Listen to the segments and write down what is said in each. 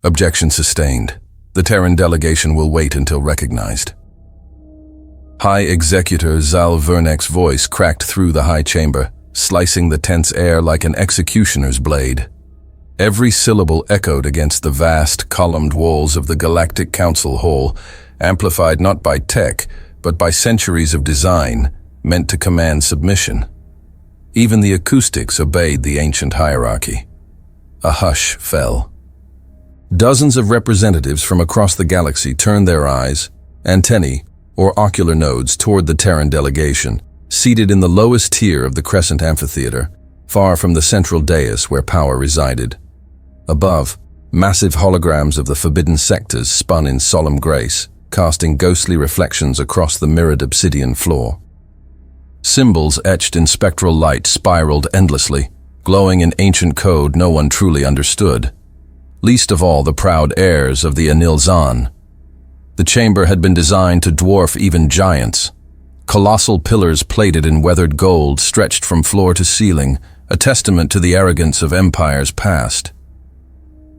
Objection sustained. The Terran delegation will wait until recognized. High Executor Zal Vernek's voice cracked through the high chamber, slicing the tense air like an executioner's blade. Every syllable echoed against the vast, columned walls of the Galactic Council Hall, amplified not by tech, but by centuries of design, meant to command submission. Even the acoustics obeyed the ancient hierarchy. A hush fell. Dozens of representatives from across the galaxy turned their eyes, antennae, or ocular nodes, toward the Terran delegation, seated in the lowest tier of the Crescent Amphitheater, far from the central dais where power resided. Above, massive holograms of the forbidden sectors spun in solemn grace, casting ghostly reflections across the mirrored obsidian floor. Symbols etched in spectral light spiraled endlessly, glowing in ancient code no one truly understood. Least of all the proud heirs of the Anil Zan. The chamber had been designed to dwarf even giants. Colossal pillars plated in weathered gold stretched from floor to ceiling, a testament to the arrogance of empires past.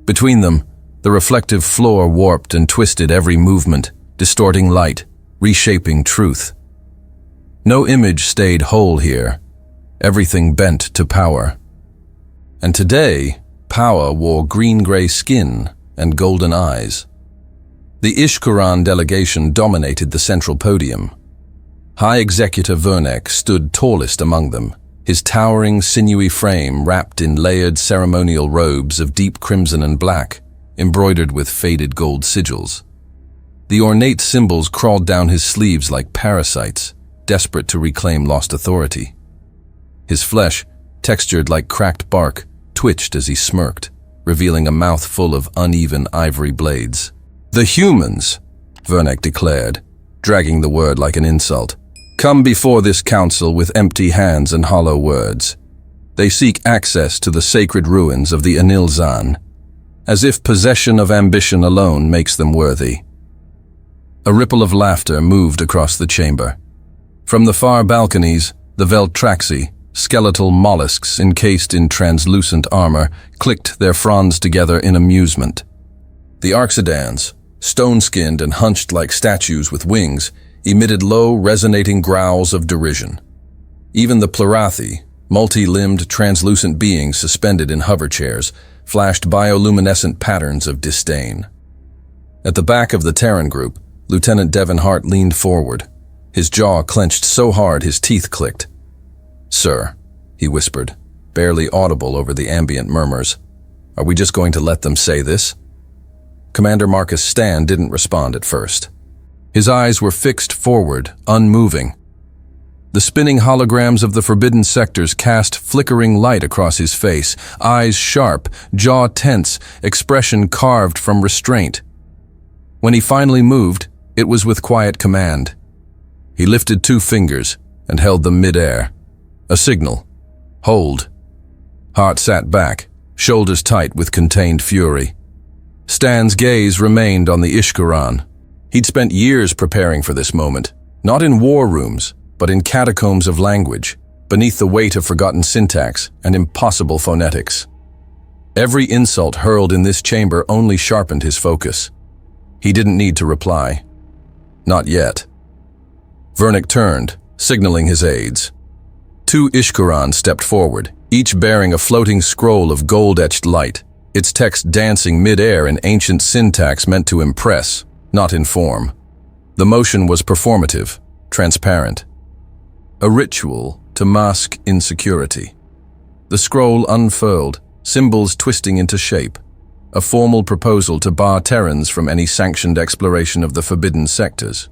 Between them, the reflective floor warped and twisted every movement, distorting light, reshaping truth. No image stayed whole here. Everything bent to power. And today, power wore green-gray skin and golden eyes. The Ishkuran delegation dominated the central podium. High Executive Vernek stood tallest among them, his towering, sinewy frame wrapped in layered ceremonial robes of deep crimson and black, embroidered with faded gold sigils. The ornate symbols crawled down his sleeves like parasites, desperate to reclaim lost authority. His flesh, textured like cracked bark, twitched as he smirked, revealing a mouth full of uneven ivory blades. "The humans," Vernek declared, dragging the word like an insult, "come before this council with empty hands and hollow words. They seek access to the sacred ruins of the Anil Zan, as if possession of ambition alone makes them worthy." A ripple of laughter moved across the chamber. From the far balconies, the Veltraxi, skeletal mollusks encased in translucent armor, clicked their fronds together in amusement. The Arxidans, stone-skinned and hunched like statues with wings, emitted low, resonating growls of derision. Even the Plerathi, multi-limbed, translucent beings suspended in hover chairs, flashed bioluminescent patterns of disdain. At the back of the Terran group, Lieutenant Devon Hart leaned forward, his jaw clenched so hard his teeth clicked. "Sir," he whispered, barely audible over the ambient murmurs, "are we just going to let them say this?" Commander Marcus Stan didn't respond at first. His eyes were fixed forward, unmoving. The spinning holograms of the forbidden sectors cast flickering light across his face, eyes sharp, jaw tense, expression carved from restraint. When he finally moved, it was with quiet command. He lifted 2 fingers and held them mid-air. A signal. Hold. Hart sat back, shoulders tight with contained fury. Stan's gaze remained on the Ishkuran. He'd spent years preparing for this moment, not in war rooms, but in catacombs of language, beneath the weight of forgotten syntax and impossible phonetics. Every insult hurled in this chamber only sharpened his focus. He didn't need to reply. Not yet. Vernek turned, signaling his aides. 2 Ishkuran stepped forward, each bearing a floating scroll of gold-etched light, its text dancing mid-air in ancient syntax meant to impress, not inform. The motion was performative, transparent. A ritual to mask insecurity. The scroll unfurled, symbols twisting into shape. A formal proposal to bar Terrans from any sanctioned exploration of the forbidden sectors.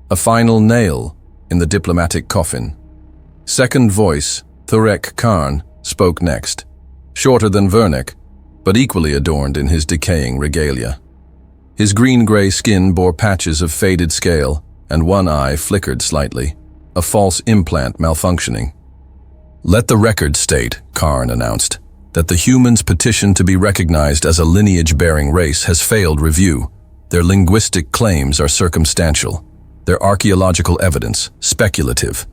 A final nail in the diplomatic coffin. Second voice, Thurek Karn, spoke next. Shorter than Vernek, but equally adorned in his decaying regalia. His green-gray skin bore patches of faded scale, and one eye flickered slightly, a false implant malfunctioning. "Let the record state," Karn announced, "that the humans' petition to be recognized as a lineage-bearing race has failed review. Their linguistic claims are circumstantial, their archaeological evidence speculative,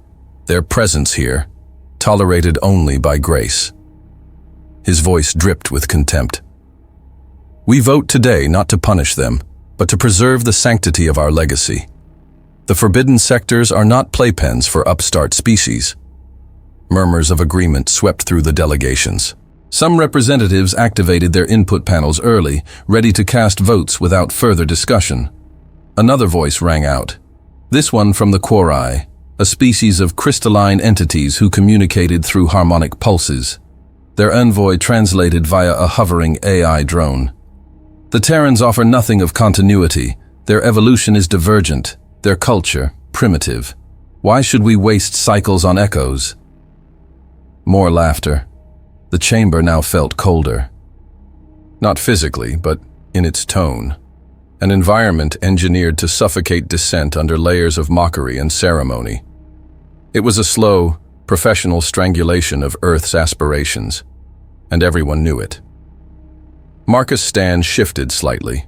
their presence here tolerated only by grace." His voice dripped with contempt. We vote today not to punish them, but to preserve the sanctity of our legacy. The forbidden sectors are not playpens for upstart species. Murmurs of agreement swept through the delegations. Some representatives activated their input panels early, ready to cast votes without further discussion. Another voice rang out, this one from the Quori, a species of crystalline entities who communicated through harmonic pulses. Their envoy translated via a hovering AI drone. The Terrans offer nothing of continuity. Their evolution is divergent, their culture primitive. Why should we waste cycles on echoes? More laughter. The chamber now felt colder. Not physically, but in its tone. An environment engineered to suffocate dissent under layers of mockery and ceremony. It was a slow, professional strangulation of Earth's aspirations, and everyone knew it. Marcus' stand shifted slightly.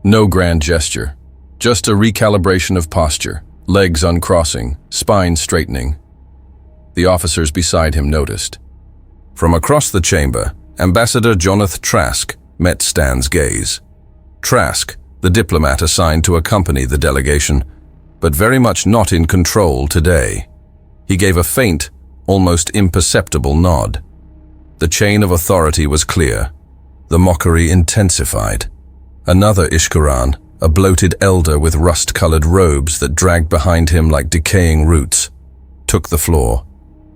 No grand gesture, just a recalibration of posture, legs uncrossing, spine straightening. The officers beside him noticed. From across the chamber, Ambassador Jonathan Trask met Stan's gaze. Trask, the diplomat assigned to accompany the delegation, but very much not in control today. He gave a faint, almost imperceptible nod. The chain of authority was clear. The mockery intensified. Another Ishkaran, a bloated elder with rust-colored robes that dragged behind him like decaying roots, took the floor.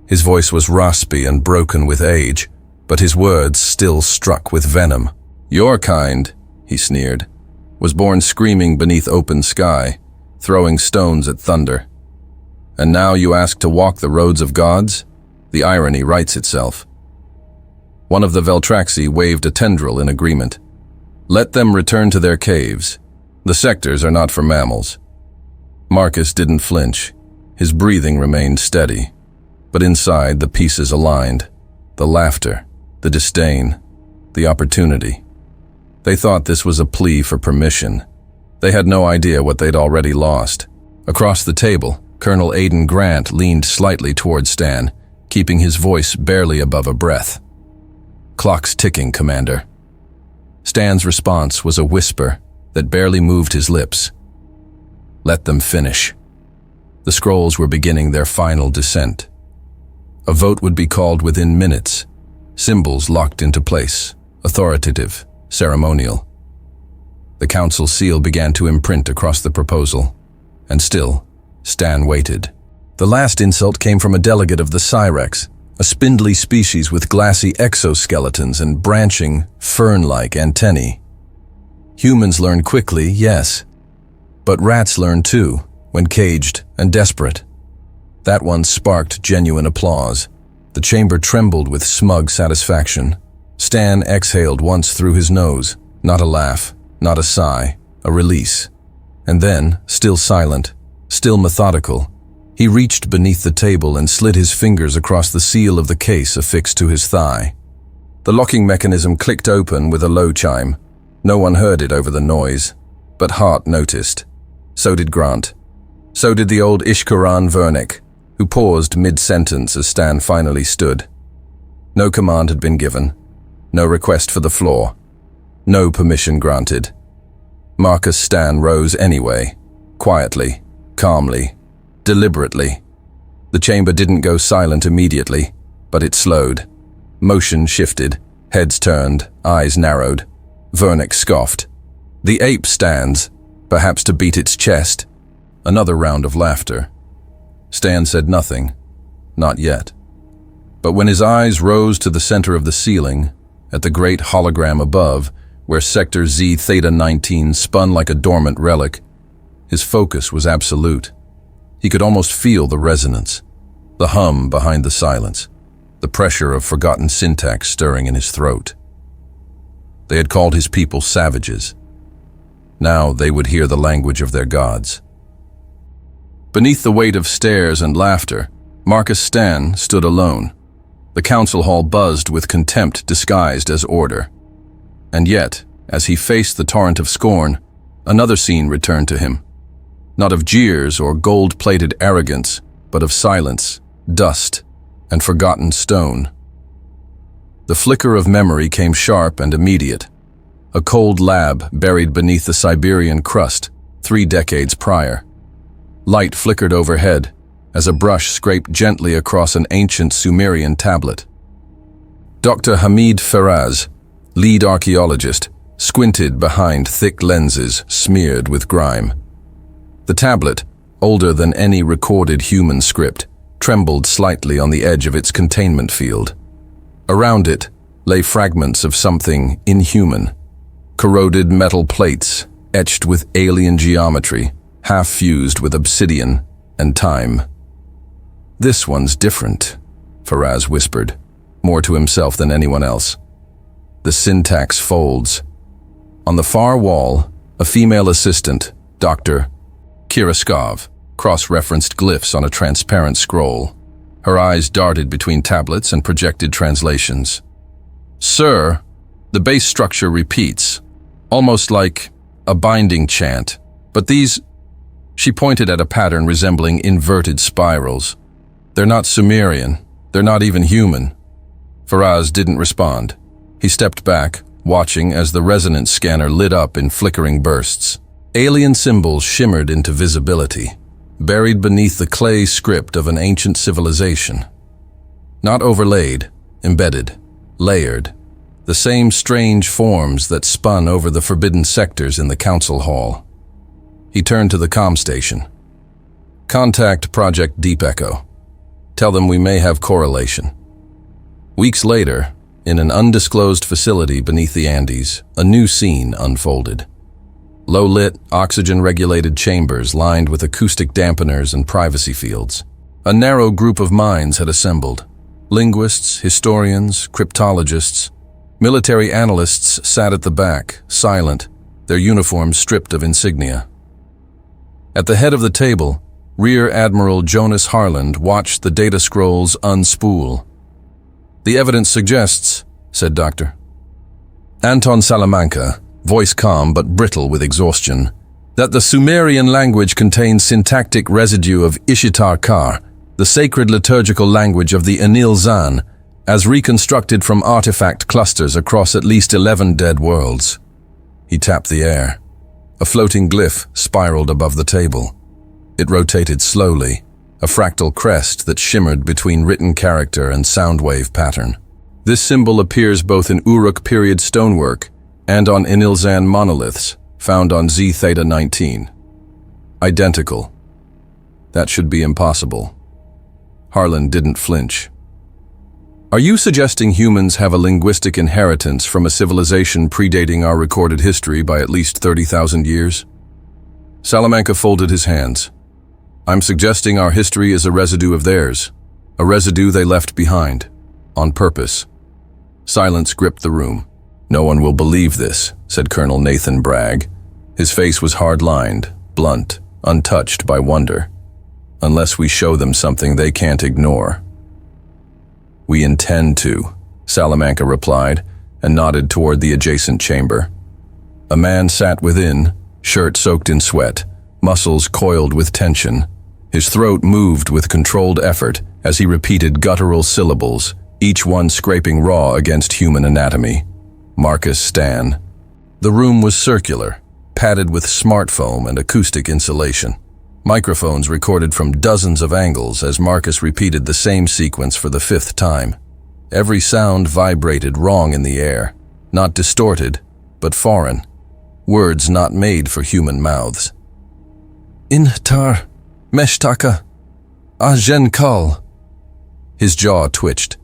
His voice was raspy and broken with age, but his words still struck with venom. Your kind, he sneered, was born screaming beneath open sky, throwing stones at thunder. And now you ask to walk the roads of gods? The irony writes itself. One of the Veltraxi waved a tendril in agreement. Let them return to their caves. The sectors are not for mammals. Marcus didn't flinch. His breathing remained steady. But inside, the pieces aligned. The laughter, the disdain, the opportunity. They thought this was a plea for permission. They had no idea what they'd already lost. Across the table, Colonel Aidan Grant leaned slightly toward Stan, keeping his voice barely above a breath. Clock's ticking, Commander. Stan's response was a whisper that barely moved his lips. Let them finish. The scrolls were beginning their final descent. A vote would be called within minutes, symbols locked into place, authoritative, ceremonial. The council seal began to imprint across the proposal, and still, Stan waited. The last insult came from a delegate of the Cyrex, a spindly species with glassy exoskeletons and branching, fern-like antennae. Humans learn quickly, yes, but rats learn too, when caged and desperate. That one sparked genuine applause. The chamber trembled with smug satisfaction. Stan exhaled once through his nose, not a laugh, not a sigh, a release. And then, still silent, still methodical, he reached beneath the table and slid his fingers across the seal of the case affixed to his thigh. The locking mechanism clicked open with a low chime. No one heard it over the noise, but Hart noticed. So did Grant. So did the old Ishkaran Vernick, who paused mid-sentence as Stan finally stood. No command had been given. No request for the floor. No permission granted. Marcus Stan rose anyway, quietly, calmly, deliberately. The chamber didn't go silent immediately, but it slowed. Motion shifted, heads turned, eyes narrowed. Vernick scoffed. The ape stands, perhaps to beat its chest. Another round of laughter. Stan said nothing, not yet. But when his eyes rose to the center of the ceiling, at the great hologram above, where Sector Z Theta 19 spun like a dormant relic, his focus was absolute. He could almost feel the resonance, the hum behind the silence, the pressure of forgotten syntax stirring in his throat. They had called his people savages. Now they would hear the language of their gods. Beneath the weight of stares and laughter, Marcus Stan stood alone. The council hall buzzed with contempt disguised as order. And yet, as he faced the torrent of scorn, another scene returned to him. Not of jeers or gold-plated arrogance, but of silence, dust, and forgotten stone. The flicker of memory came sharp and immediate. a cold lab buried beneath the Siberian crust 3 decades prior. Light flickered overhead as a brush scraped gently across an ancient Sumerian tablet. Dr. Hamid Faraz, lead archaeologist, squinted behind thick lenses smeared with grime. The tablet, older than any recorded human script, trembled slightly on the edge of its containment field. Around it lay fragments of something inhuman. Corroded metal plates, etched with alien geometry, half fused with obsidian and time. "This one's different," Faraz whispered, more to himself than anyone else. The syntax folds. On the far wall, a female assistant, Dr. Kiraskov, cross-referenced glyphs on a transparent scroll. Her eyes darted between tablets and projected translations. "Sir," the base structure repeats, almost like a binding chant. "But these..." She pointed at a pattern resembling inverted spirals. "They're not Sumerian. They're not even human." Faraz didn't respond. He stepped back, watching as the resonance scanner lit up in flickering bursts. Alien symbols shimmered into visibility, buried beneath the clay script of an ancient civilization. Not overlaid, embedded, layered. The same strange forms that spun over the forbidden sectors in the council hall. He turned to the comm station. "Contact Project Deep Echo. Tell them we may have correlation." Weeks later, in an undisclosed facility beneath the Andes, a new scene unfolded. Low-lit, oxygen-regulated chambers lined with acoustic dampeners and privacy fields. A narrow group of minds had assembled. Linguists, historians, cryptologists. Military analysts sat at the back, silent, their uniforms stripped of insignia. At the head of the table, Rear Admiral Jonas Harland watched the data scrolls unspool. "The evidence suggests," said Dr. Anton Salamanca, voice calm but brittle with exhaustion, "that the Sumerian language contains syntactic residue of Ishitar-Kar, the sacred liturgical language of the Enil Zan, as reconstructed from artifact clusters across at least 11 dead worlds." He tapped the air. A floating glyph spiraled above the table. It rotated slowly, a fractal crest that shimmered between written character and sound wave pattern. This symbol appears both in Uruk period stonework and on Enilzan monoliths, found on Z Theta 19. Identical. That should be impossible. Harlan didn't flinch. "Are you suggesting humans have a linguistic inheritance from a civilization predating our recorded history by at least 30,000 years? Salamanca folded his hands. "I'm suggesting our history is a residue of theirs, a residue they left behind, on purpose." Silence gripped the room. "No one will believe this," said Colonel Nathan Bragg. His face was hard-lined, blunt, untouched by wonder. "Unless we show them something they can't ignore." "We intend to," Salamanca replied, and nodded toward the adjacent chamber. A man sat within, shirt soaked in sweat, muscles coiled with tension. His throat moved with controlled effort as he repeated guttural syllables, each one scraping raw against human anatomy. Marcus Stan. The room was circular, padded with smart foam and acoustic insulation. Microphones recorded from dozens of angles as Marcus repeated the same sequence for the 5th time. Every sound vibrated wrong in the air, not distorted, but foreign. Words not made for human mouths. "Intar, Meshtaka, Ajenkal." His jaw twitched.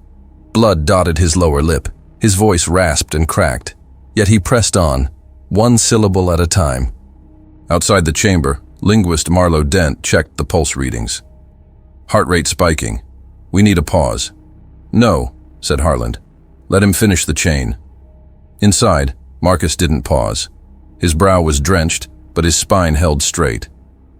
Blood dotted his lower lip. His voice rasped and cracked. Yet he pressed on, one syllable at a time. Outside the chamber, linguist Marlo Dent checked the pulse readings. Heart rate spiking. "We need a pause." "No," said Harland. "Let him finish the chain." Inside, Marcus didn't pause. His brow was drenched, but his spine held straight.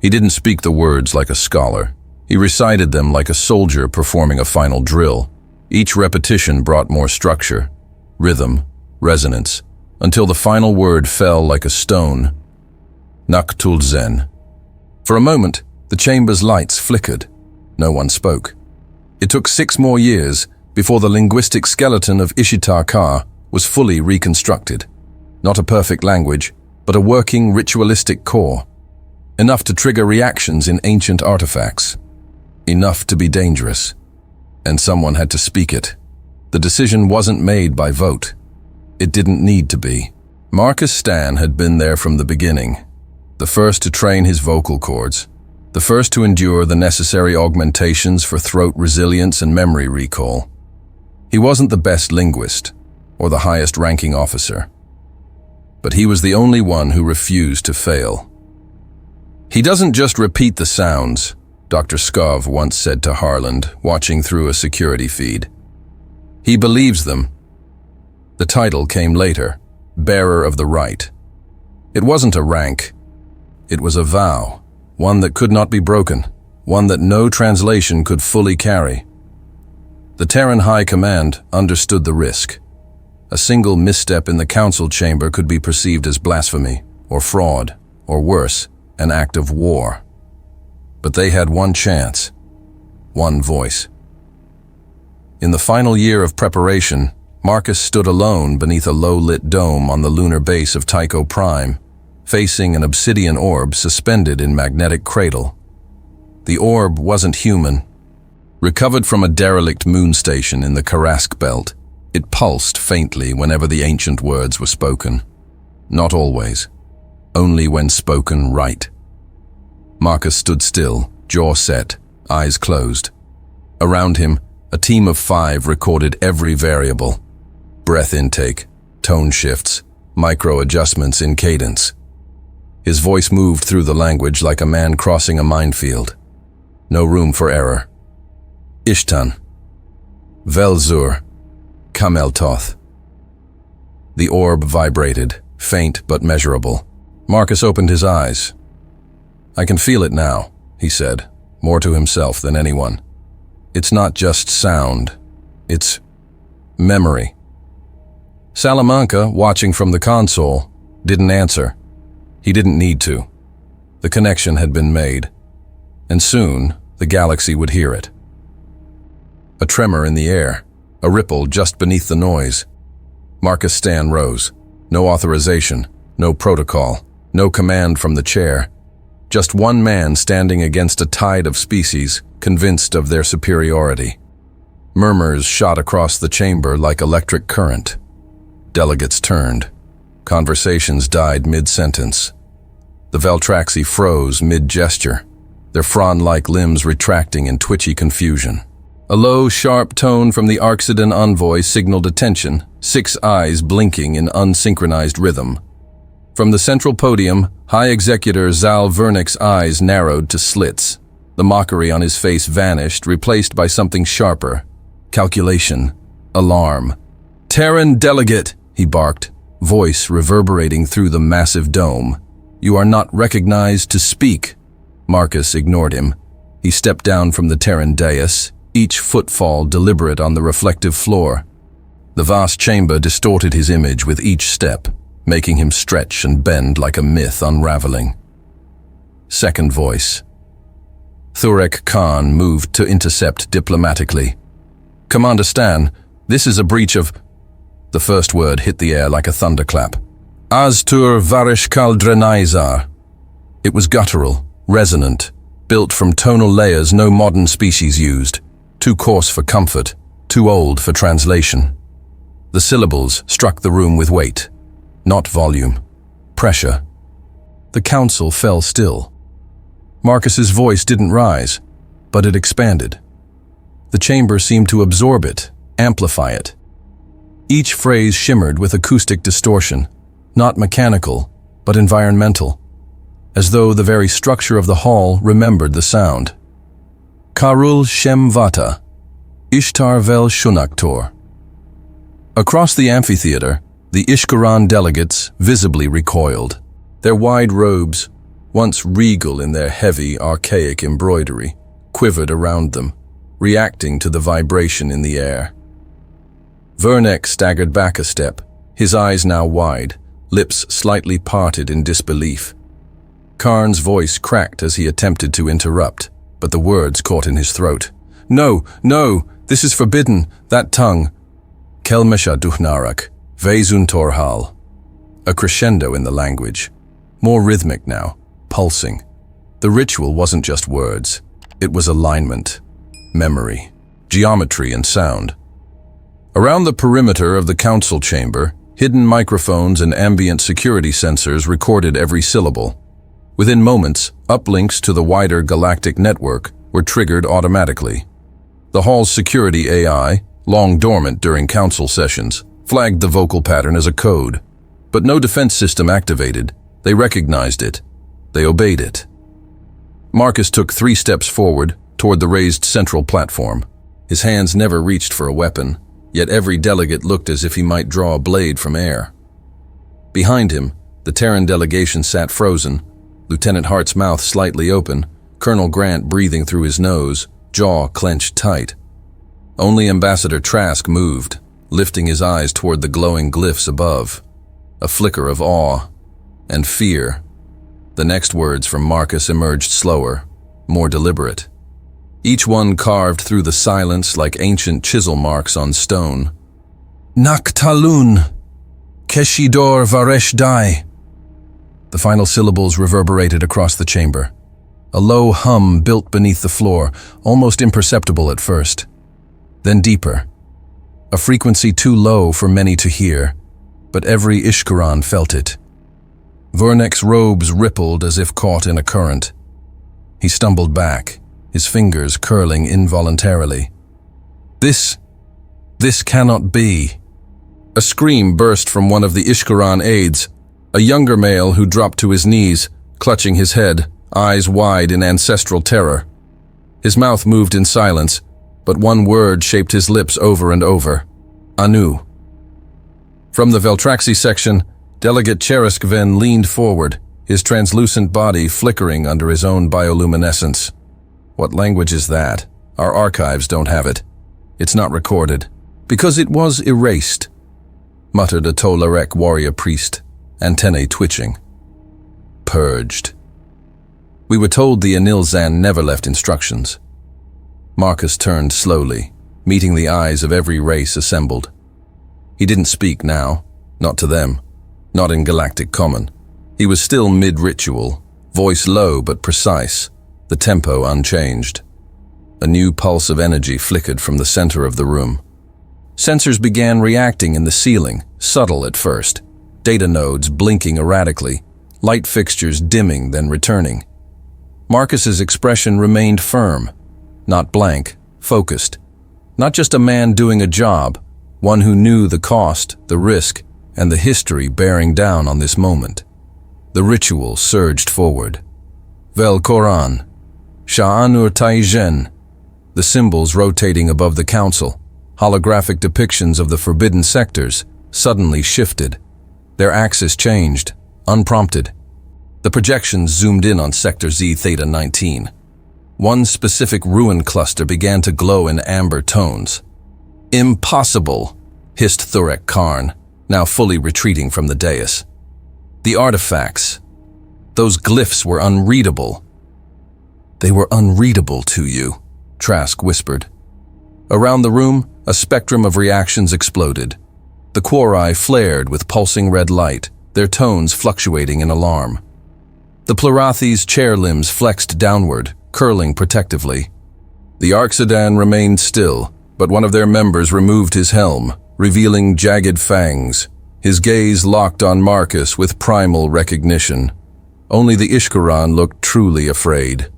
He didn't speak the words like a scholar. He recited them like a soldier performing a final drill. Each repetition brought more structure, rhythm, resonance, until the final word fell like a stone. Naktul Zen. For a moment, the chamber's lights flickered. No one spoke. It took 6 more years before the linguistic skeleton of Ishitar-Kar was fully reconstructed. Not a perfect language, but a working ritualistic core. Enough to trigger reactions in ancient artifacts. Enough to be dangerous. And someone had to speak it. The decision wasn't made by vote. It didn't need to be. Marcus Stan had been there from the beginning. The first to train his vocal cords. The first to endure the necessary augmentations for throat resilience and memory recall. He wasn't the best linguist, or the highest-ranking officer. But he was the only one who refused to fail. "He doesn't just repeat the sounds," Dr. Skov once said to Harland, watching through a security feed. "He believes them." The title came later, Bearer of the Right. It wasn't a rank. It was a vow, one that could not be broken, one that no translation could fully carry. The Terran High Command understood the risk. A single misstep in the council chamber could be perceived as blasphemy, or fraud, or worse, an act of war. But they had one chance, one voice. In the final year of preparation, Marcus stood alone beneath a low-lit dome on the lunar base of Tycho Prime, facing an obsidian orb suspended in magnetic cradle. The orb wasn't human. Recovered from a derelict moon station in the Karask belt, it pulsed faintly whenever the ancient words were spoken. Not always. Only when spoken right. Marcus stood still, jaw set, eyes closed. Around him, a team of 5 recorded every variable. Breath intake, tone shifts, micro-adjustments in cadence. His voice moved through the language like a man crossing a minefield. No room for error. Ishtan. Velzur. Kameltoth. The orb vibrated, faint but measurable. Marcus opened his eyes. "I can feel it now," he said, more to himself than anyone. "It's not just sound. It's memory." Salamanca, watching from the console, didn't answer. He didn't need to. The connection had been made, and soon the galaxy would hear it. A tremor in the air, a ripple just beneath the noise. Marcus Stan rose. No authorization, no protocol, no command from the chair. Just one man standing against a tide of species, convinced of their superiority. Murmurs shot across the chamber like electric current. Delegates turned. Conversations died mid-sentence. The Veltraxi froze mid-gesture, their frond-like limbs retracting in twitchy confusion. A low, sharp tone from the Arxidon envoy signaled attention, 6 eyes blinking in unsynchronized rhythm. From the central podium, High Executor Zal Vernek's eyes narrowed to slits. The mockery on his face vanished, replaced by something sharper. Calculation. Alarm. "Terran delegate," he barked, voice reverberating through the massive dome. "You are not recognized to speak." Marcus ignored him. He stepped down from the Terran dais, each footfall deliberate on the reflective floor. The vast chamber distorted his image with each step, making him stretch and bend like a myth unraveling. Second voice. Thurek Khan moved to intercept diplomatically. "Commander Stan, this is a breach of..." The first word hit the air like a thunderclap. "Aztur Varish Kaldrenaizar." It was guttural, resonant, built from tonal layers no modern species used. Too coarse for comfort, too old for translation. The syllables struck the room with weight. Not volume. Pressure. The council fell still. Marcus's voice didn't rise, but it expanded. The chamber seemed to absorb it, amplify it. Each phrase shimmered with acoustic distortion, not mechanical, but environmental, as though the very structure of the hall remembered the sound. Karul Shem Vata, Ishtar Vel Shunaktor. Across the amphitheater, the Ishkaran delegates visibly recoiled. Their wide robes, once regal in their heavy, archaic embroidery, quivered around them, reacting to the vibration in the air. Vernek staggered back a step, his eyes now wide, lips slightly parted in disbelief. Karn's voice cracked as he attempted to interrupt, but the words caught in his throat. "No, no, this is forbidden, that tongue." Kelmesha Duhnarak, Vezun Torhal. a crescendo in the language. More rhythmic now, pulsing. The ritual wasn't just words. It was alignment, memory, geometry, and sound. Around the perimeter of the council chamber, hidden microphones and ambient security sensors recorded every syllable. Within moments, uplinks to the wider galactic network were triggered automatically. The hall's security AI, long dormant during council sessions, flagged the vocal pattern as a code. But no defense system activated. They recognized it. They obeyed it. Marcus took 3 steps forward toward the raised central platform. His hands never reached for a weapon, yet every delegate looked as if he might draw a blade from air. Behind him, the Terran delegation sat frozen, Lieutenant Hart's mouth slightly open, Colonel Grant breathing through his nose, jaw clenched tight. Only Ambassador Trask moved, lifting his eyes toward the glowing glyphs above. A flicker of awe and fear. The next words from Marcus emerged slower, more deliberate. Each one carved through the silence like ancient chisel marks on stone. Naktalun, Keshidor Varesh Dai. The final syllables reverberated across the chamber. A low hum built beneath the floor, almost imperceptible at first. Then deeper. A frequency too low for many to hear, but every Ishkaran felt it. Vernek's robes rippled as if caught in a current. He stumbled back, his fingers curling involuntarily. This cannot be. A scream burst from one of the Ishkaran aides, a younger male who dropped to his knees, clutching his head, eyes wide in ancestral terror. His mouth moved in silence, but one word shaped his lips over and over. Anu. From the Veltraxi section, Delegate Chereskven leaned forward, his translucent body flickering under his own bioluminescence. What language is that? Our archives don't have it. It's not recorded. Because it was erased, muttered a Tolarek warrior priest, antennae twitching. Purged. We were told the Anilzan never left instructions. Marcus turned slowly, meeting the eyes of every race assembled. He didn't speak now, not to them, not in galactic common. He was still mid-ritual, voice low but precise, the tempo unchanged. A new pulse of energy flickered from the center of the room. Sensors began reacting in the ceiling, subtle at first, data nodes blinking erratically, light fixtures dimming then returning. Marcus's expression remained firm, not blank, focused. Not just a man doing a job, one who knew the cost, the risk, and the history bearing down on this moment. The ritual surged forward. Vel Koran, Sha'anur Taijen, the symbols rotating above the council, holographic depictions of the forbidden sectors, suddenly shifted. Their axis changed, unprompted. The projections zoomed in on Sector Z Theta 19. One specific ruin cluster began to glow in amber tones. Impossible, hissed Thurek Karn, now fully retreating from the dais. The artifacts, those glyphs were unreadable. They were unreadable to you, Trask whispered. Around the room, a spectrum of reactions exploded. The Quori flared with pulsing red light, their tones fluctuating in alarm. The Plurathi's chair limbs flexed downward, curling protectively. The Arxedan remained still, but one of their members removed his helm, revealing jagged fangs. His gaze locked on Marcus with primal recognition. Only the Ishkaran looked truly afraid.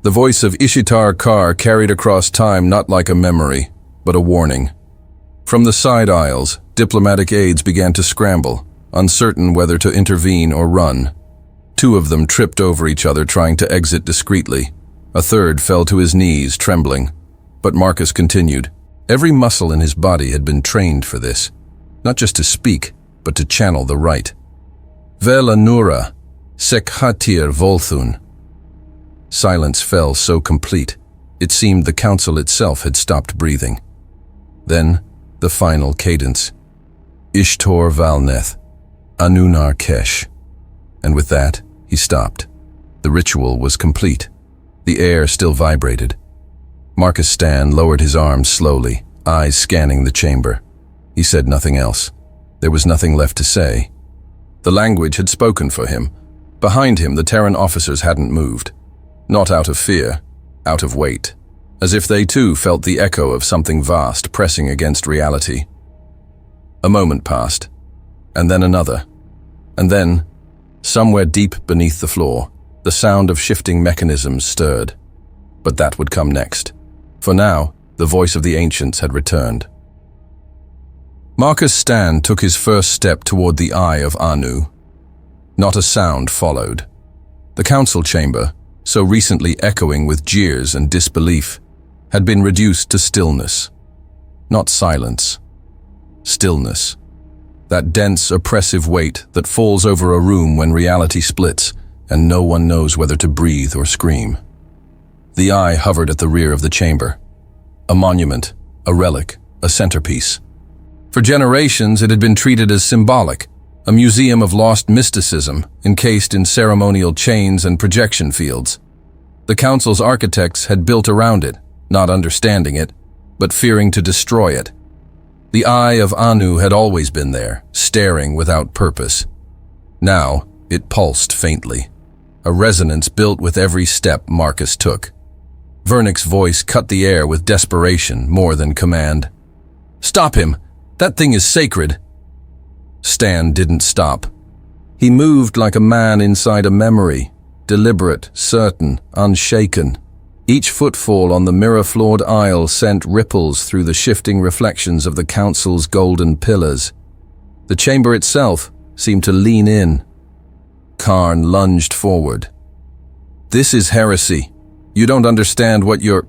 The voice of Ishitar Kar carried across time not like a memory, but a warning. From the side aisles, diplomatic aides began to scramble, uncertain whether to intervene or run. Two of them tripped over each other trying to exit discreetly. A third fell to his knees, trembling. But Marcus continued. Every muscle in his body had been trained for this, not just to speak, but to channel the right. Vel Anura, Sekhatir Volthun. Silence fell so complete, it seemed the council itself had stopped breathing. Then, the final cadence. Ishtor Valneth, Anunar Kesh. And with that, he stopped. The ritual was complete. The air still vibrated. Marcus Stan lowered his arms slowly, eyes scanning the chamber. He said nothing else. There was nothing left to say. The language had spoken for him. Behind him, the Terran officers hadn't moved. Not out of fear, out of weight. As if they too felt the echo of something vast pressing against reality. A moment passed, and then another. And then, somewhere deep beneath the floor, the sound of shifting mechanisms stirred. But that would come next. For now, the voice of the ancients had returned. Marcus Stan took his first step toward the eye of Anu. Not a sound followed. The council chamber, so recently echoing with jeers and disbelief, had been reduced to stillness. Not silence. Stillness. That dense, oppressive weight that falls over a room when reality splits and no one knows whether to breathe or scream. The eye hovered at the rear of the chamber. A monument, a relic, a centerpiece. For generations it had been treated as symbolic, a museum of lost mysticism encased in ceremonial chains and projection fields. The council's architects had built around it, not understanding it, but fearing to destroy it. The eye of Anu had always been there, staring without purpose. Now, it pulsed faintly, a resonance built with every step Marcus took. Vernek's voice cut the air with desperation more than command. "Stop him! That thing is sacred!" Stan didn't stop. He moved like a man inside a memory, deliberate, certain, unshaken. Each footfall on the mirror-floored aisle sent ripples through the shifting reflections of the council's golden pillars. The chamber itself seemed to lean in. Karn lunged forward. "This is heresy. You don't understand what you're—"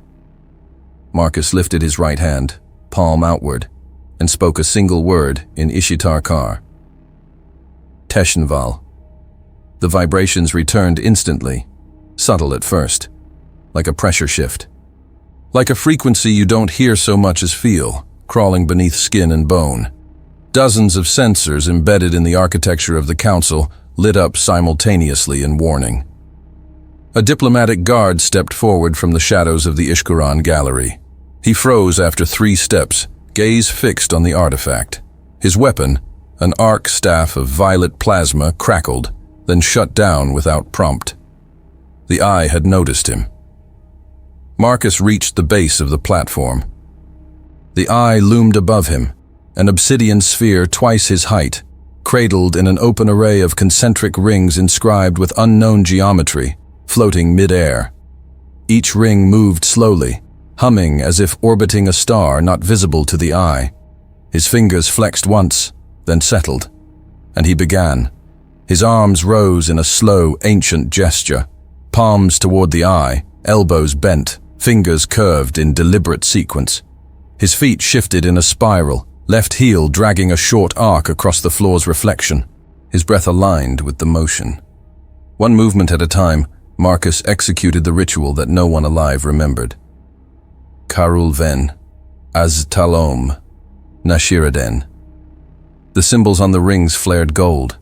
Marcus lifted his right hand, palm outward, and spoke a single word in Ishitar Kar. Teshnval. The vibrations returned instantly, subtle at first, like a pressure shift. Like a frequency you don't hear so much as feel, crawling beneath skin and bone. Dozens of sensors embedded in the architecture of the council lit up simultaneously in warning. A diplomatic guard stepped forward from the shadows of the Ishkuran gallery. He froze after 3 steps, gaze fixed on the artifact. His weapon, an arc staff of violet plasma, crackled, then shut down without prompt. The eye had noticed him. Marcus reached the base of the platform. The eye loomed above him, an obsidian sphere twice his height, cradled in an open array of concentric rings inscribed with unknown geometry, floating mid-air. Each ring moved slowly, humming as if orbiting a star not visible to the eye. His fingers flexed once, then settled, and he began. His arms rose in a slow, ancient gesture, palms toward the eye, elbows bent, fingers curved in deliberate sequence. His feet shifted in a spiral, left heel dragging a short arc across the floor's reflection, his breath aligned with the motion. One movement at a time, Marcus executed the ritual that no one alive remembered. Karul Ven, Az Talom, Nashiraden. The symbols on the rings flared gold.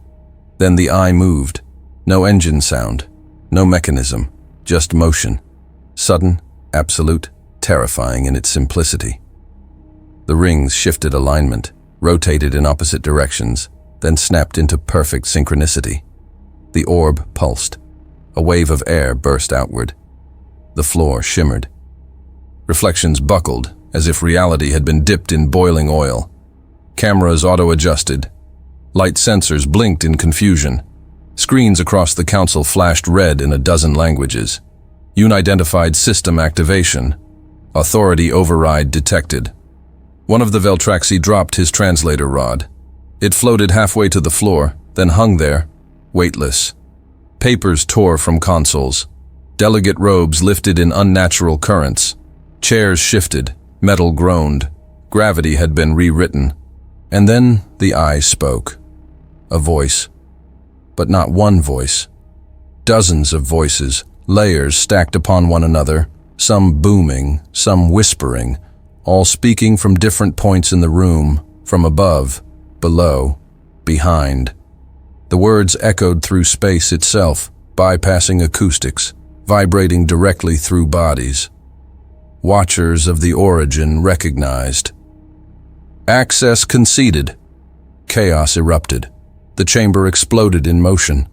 Then the eye moved. No engine sound, no mechanism, just motion. Sudden, absolute, terrifying in its simplicity. The rings shifted alignment, rotated in opposite directions, then snapped into perfect synchronicity. The orb pulsed. A wave of air burst outward. The floor shimmered. Reflections buckled, as if reality had been dipped in boiling oil. Cameras auto-adjusted. Light sensors blinked in confusion. Screens across the council flashed red in a dozen languages. Unidentified system activation. Authority override detected. One of the Veltraxi dropped his translator rod. It floated halfway to the floor, then hung there, weightless. Papers tore from consoles. Delegate robes lifted in unnatural currents. Chairs shifted, metal groaned. Gravity had been rewritten. And then the eye spoke. A voice. But not one voice. Dozens of voices, layers stacked upon one another, some booming, some whispering, all speaking from different points in the room, from above, below, behind. The words echoed through space itself, bypassing acoustics, vibrating directly through bodies. Watchers of the origin recognized. Access conceded. Chaos erupted. The chamber exploded in motion.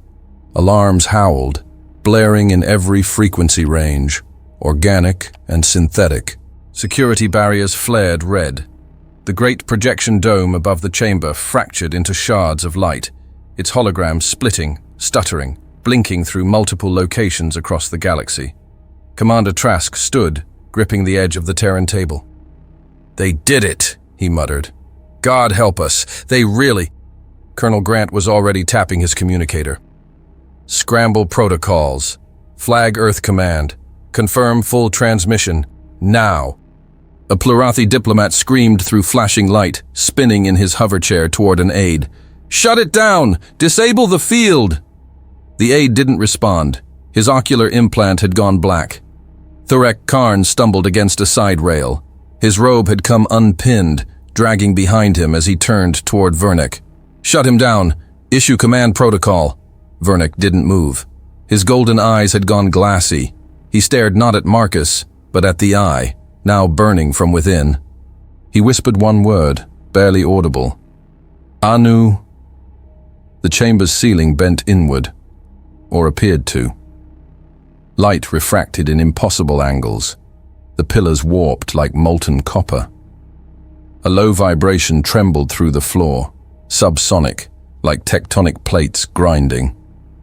Alarms howled, blaring in every frequency range, organic and synthetic. Security barriers flared red. The great projection dome above the chamber fractured into shards of light, its hologram splitting, stuttering, blinking through multiple locations across the galaxy. Commander Trask stood, gripping the edge of the Terran table. "They did it," he muttered. "God help us, they really—" Colonel Grant was already tapping his communicator. "Scramble protocols. Flag Earth Command. Confirm full transmission. Now." A Plurathi diplomat screamed through flashing light, spinning in his hoverchair toward an aide. "Shut it down! Disable the field!" The aide didn't respond. His ocular implant had gone black. Thurek Karn stumbled against a side rail. His robe had come unpinned, dragging behind him as he turned toward Vernek. "Shut him down! Issue command protocol!" Vernek didn't move. His golden eyes had gone glassy. He stared not at Marcus, but at the eye, now burning from within. He whispered one word, barely audible. "Anu." The chamber's ceiling bent inward, or appeared to. Light refracted in impossible angles. The pillars warped like molten copper. A low vibration trembled through the floor, subsonic, like tectonic plates grinding.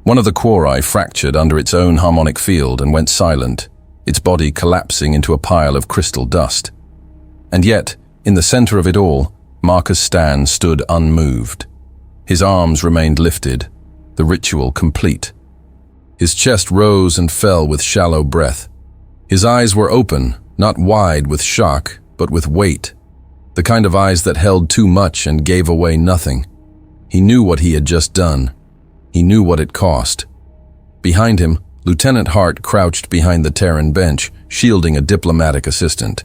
One of the quori fractured under its own harmonic field and went silent, its body collapsing into a pile of crystal dust. And yet, in the center of it all, Marcus Stan stood unmoved. His arms remained lifted, the ritual complete. His chest rose and fell with shallow breath. His eyes were open, not wide with shock, but with weight. The kind of eyes that held too much and gave away nothing. He knew what he had just done. He knew what it cost. Behind him, Lieutenant Hart crouched behind the Terran bench, shielding a diplomatic assistant.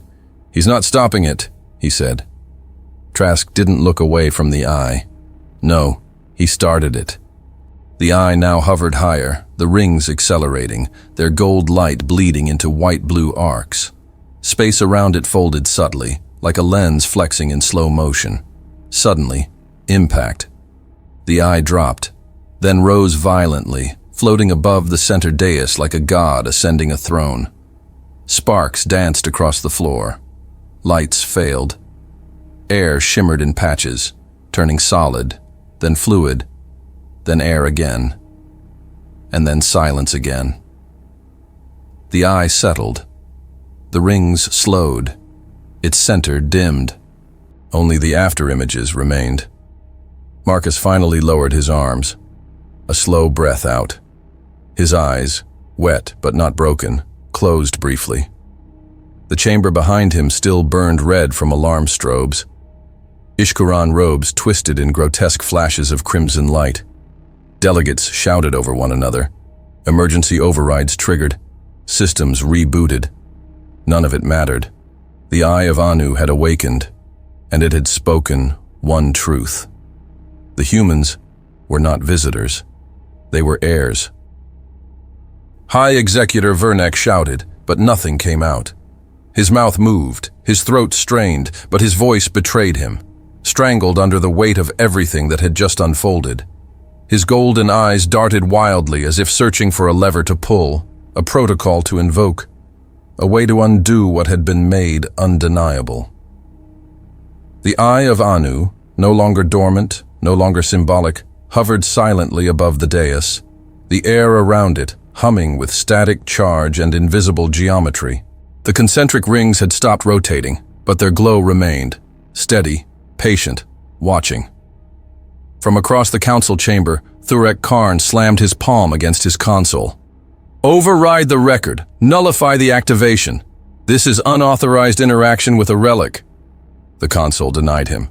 "He's not stopping it," he said. Trask didn't look away from the eye. No, he started it. The eye now hovered higher, the rings accelerating, their gold light bleeding into white-blue arcs. Space around it folded subtly, like a lens flexing in slow motion. Suddenly, impact. The eye dropped, then rose violently, floating above the center dais like a god ascending a throne. Sparks danced across the floor. Lights failed. Air shimmered in patches, turning solid, then fluid, then air again, and then silence again. The eye settled. The rings slowed. Its center dimmed. Only the afterimages remained. Marcus finally lowered his arms. A slow breath out. His eyes, wet but not broken, closed briefly. The chamber behind him still burned red from alarm strobes. Ishkuran robes twisted in grotesque flashes of crimson light. Delegates shouted over one another. Emergency overrides triggered. Systems rebooted. None of it mattered. The eye of Anu had awakened, and it had spoken one truth. The humans were not visitors. They were heirs. High Executor Vernek shouted, but nothing came out. His mouth moved, his throat strained, but his voice betrayed him, strangled under the weight of everything that had just unfolded. His golden eyes darted wildly as if searching for a lever to pull, a protocol to invoke, a way to undo what had been made undeniable. The eye of Anu, no longer dormant, no longer symbolic, hovered silently above the dais, the air around it humming with static charge and invisible geometry. The concentric rings had stopped rotating, but their glow remained, steady, patient, watching. From across the council chamber, Thurek Karn slammed his palm against his console. "Override the record. Nullify the activation. This is unauthorized interaction with a relic." The console denied him.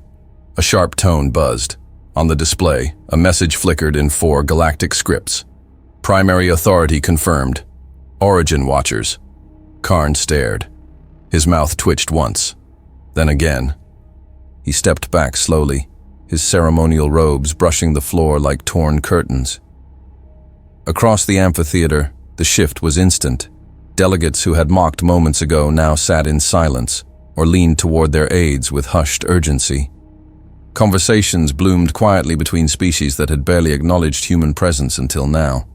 A sharp tone buzzed. On the display, a message flickered in 4 galactic scripts. Primary authority confirmed. Origin watchers. Karn stared. His mouth twitched once, then again. He stepped back slowly, his ceremonial robes brushing the floor like torn curtains. Across the amphitheater, the shift was instant. Delegates who had mocked moments ago now sat in silence or leaned toward their aides with hushed urgency. Conversations bloomed quietly between species that had barely acknowledged human presence until now.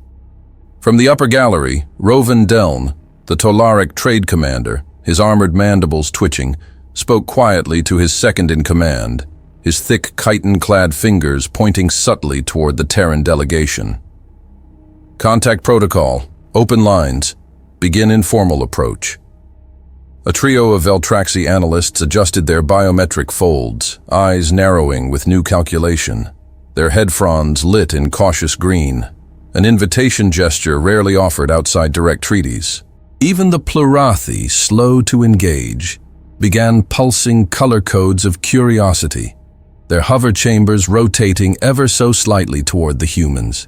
From the upper gallery, Rovan Deln, the Tolaric trade commander, his armored mandibles twitching, spoke quietly to his second-in-command, his thick chitin-clad fingers pointing subtly toward the Terran delegation. Contact protocol. Open lines. Begin informal approach. A trio of Veltraxi analysts adjusted their biometric folds, eyes narrowing with new calculation, their head fronds lit in cautious green, an invitation gesture rarely offered outside direct treaties. Even the Plurathi, slow to engage, began pulsing color codes of curiosity, their hover chambers rotating ever so slightly toward the humans.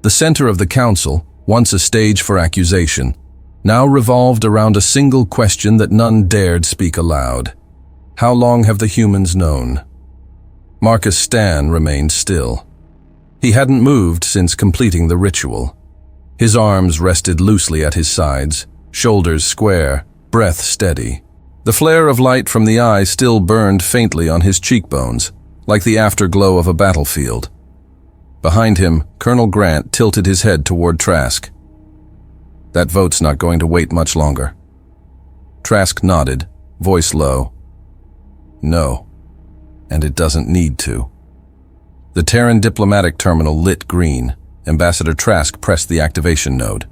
The center of the council, once a stage for accusation, now revolved around a single question that none dared speak aloud. How long have the humans known? Marcus Stan remained still. He hadn't moved since completing the ritual. His arms rested loosely at his sides, shoulders square, breath steady. The flare of light from the eye still burned faintly on his cheekbones, like the afterglow of a battlefield. Behind him, Colonel Grant tilted his head toward Trask. That vote's not going to wait much longer. Trask nodded, voice low. No, and it doesn't need to. The Terran diplomatic terminal lit green. Ambassador Trask pressed the activation node.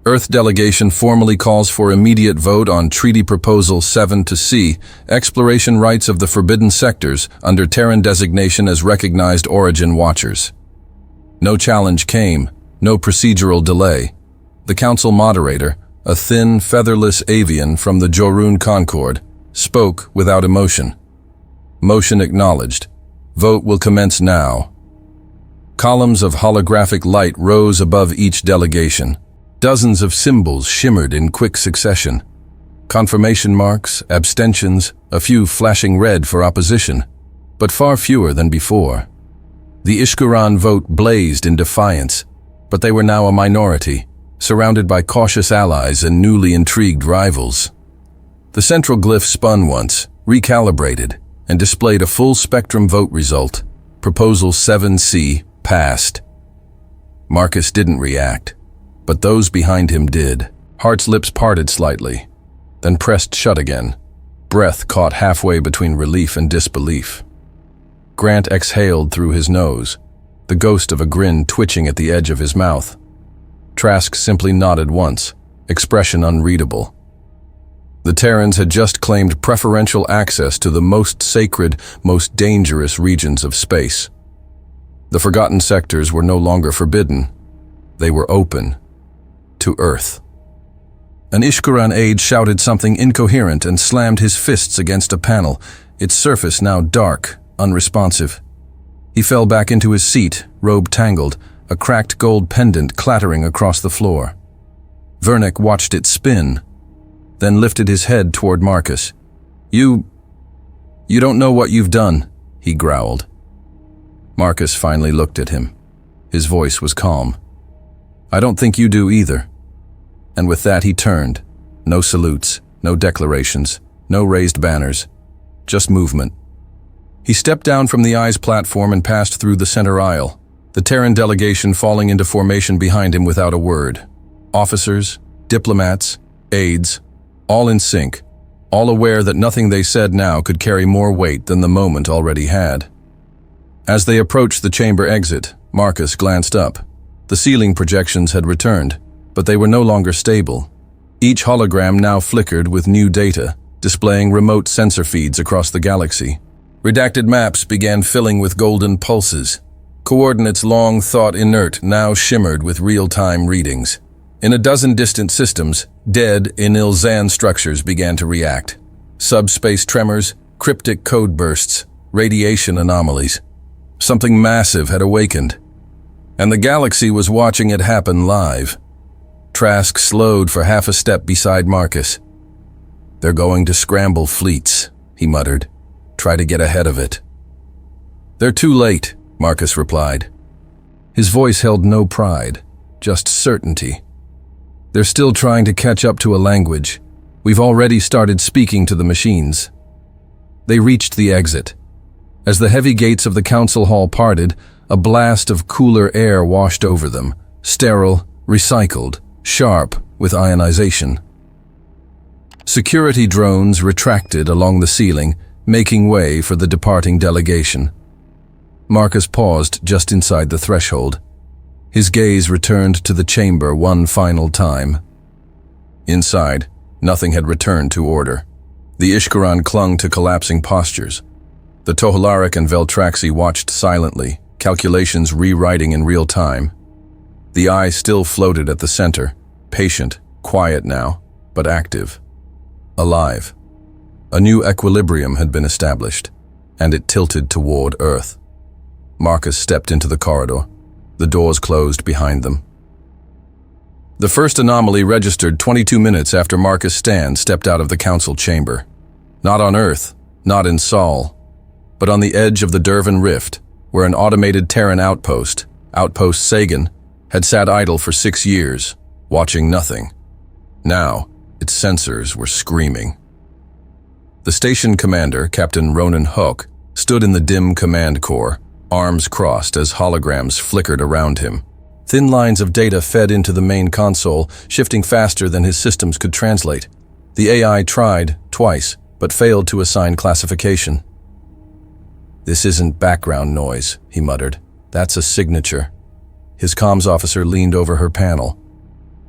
Earth delegation formally calls for immediate vote on Treaty Proposal 7-C, exploration rights of the Forbidden Sectors under Terran designation as recognized origin watchers. No challenge came, no procedural delay. The council moderator, a thin, featherless avian from the Jorun Concord, spoke without emotion. Motion acknowledged. Vote will commence now. Columns of holographic light rose above each delegation. Dozens of symbols shimmered in quick succession. Confirmation marks, abstentions, a few flashing red for opposition, but far fewer than before. The Ishkuran vote blazed in defiance, but they were now a minority, surrounded by cautious allies and newly intrigued rivals. The central glyph spun once, recalibrated, and displayed a full-spectrum vote result. Proposal 7C passed. Marcus didn't react, but those behind him did. Hart's lips parted slightly, then pressed shut again, breath caught halfway between relief and disbelief. Grant exhaled through his nose, the ghost of a grin twitching at the edge of his mouth. Trask simply nodded once, expression unreadable. The Terrans had just claimed preferential access to the most sacred, most dangerous regions of space. The forgotten sectors were no longer forbidden. They were open to Earth. An Ishkuran aide shouted something incoherent and slammed his fists against a panel, its surface now dark, unresponsive. He fell back into his seat, robe tangled, a cracked gold pendant clattering across the floor. Vernek watched it spin, then lifted his head toward Marcus. You don't know what you've done," he growled. Marcus finally looked at him. His voice was calm. "I don't think you do either." And with that he turned. No salutes, no declarations, no raised banners, just movement. He stepped down from the Eyes platform and passed through the center aisle, the Terran delegation falling into formation behind him without a word. Officers, diplomats, aides, all in sync, all aware that nothing they said now could carry more weight than the moment already had. As they approached the chamber exit, Marcus glanced up. The ceiling projections had returned, but they were no longer stable. Each hologram now flickered with new data, displaying remote sensor feeds across the galaxy. Redacted maps began filling with golden pulses. Coordinates long thought inert now shimmered with real-time readings. In a dozen distant systems, dead Inilzan structures began to react. Subspace tremors, cryptic code bursts, radiation anomalies. Something massive had awakened, and the galaxy was watching it happen live. Trask slowed for half a step beside Marcus. "They're going to scramble fleets," he muttered. "Try to get ahead of it." "They're too late," Marcus replied. His voice held no pride, just certainty. "They're still trying to catch up to a language. We've already started speaking to the machines." They reached the exit. As the heavy gates of the council hall parted, a blast of cooler air washed over them, sterile, recycled, sharp with ionization. Security drones retracted along the ceiling, making way for the departing delegation. Marcus paused just inside the threshold. His gaze returned to the chamber one final time. Inside, nothing had returned to order. The Ishkaran clung to collapsing postures. The Tohalarik and Veltraxi watched silently, calculations rewriting in real time. The eye still floated at the center, patient, quiet now, but active. Alive. A new equilibrium had been established, and it tilted toward Earth. Marcus stepped into the corridor. The doors closed behind them. The first anomaly registered 22 minutes after Marcus Stan stepped out of the council chamber. Not on Earth, not in Sol, but on the edge of the Dervan Rift, where an automated Terran outpost, Outpost Sagan, had sat idle for 6 years, watching nothing. Now, its sensors were screaming. The station commander, Captain Ronan Hook, stood in the dim command core, arms crossed as holograms flickered around him. Thin lines of data fed into the main console, shifting faster than his systems could translate. The AI tried, twice, but failed to assign classification. "This isn't background noise," he muttered. "That's a signature." His comms officer leaned over her panel.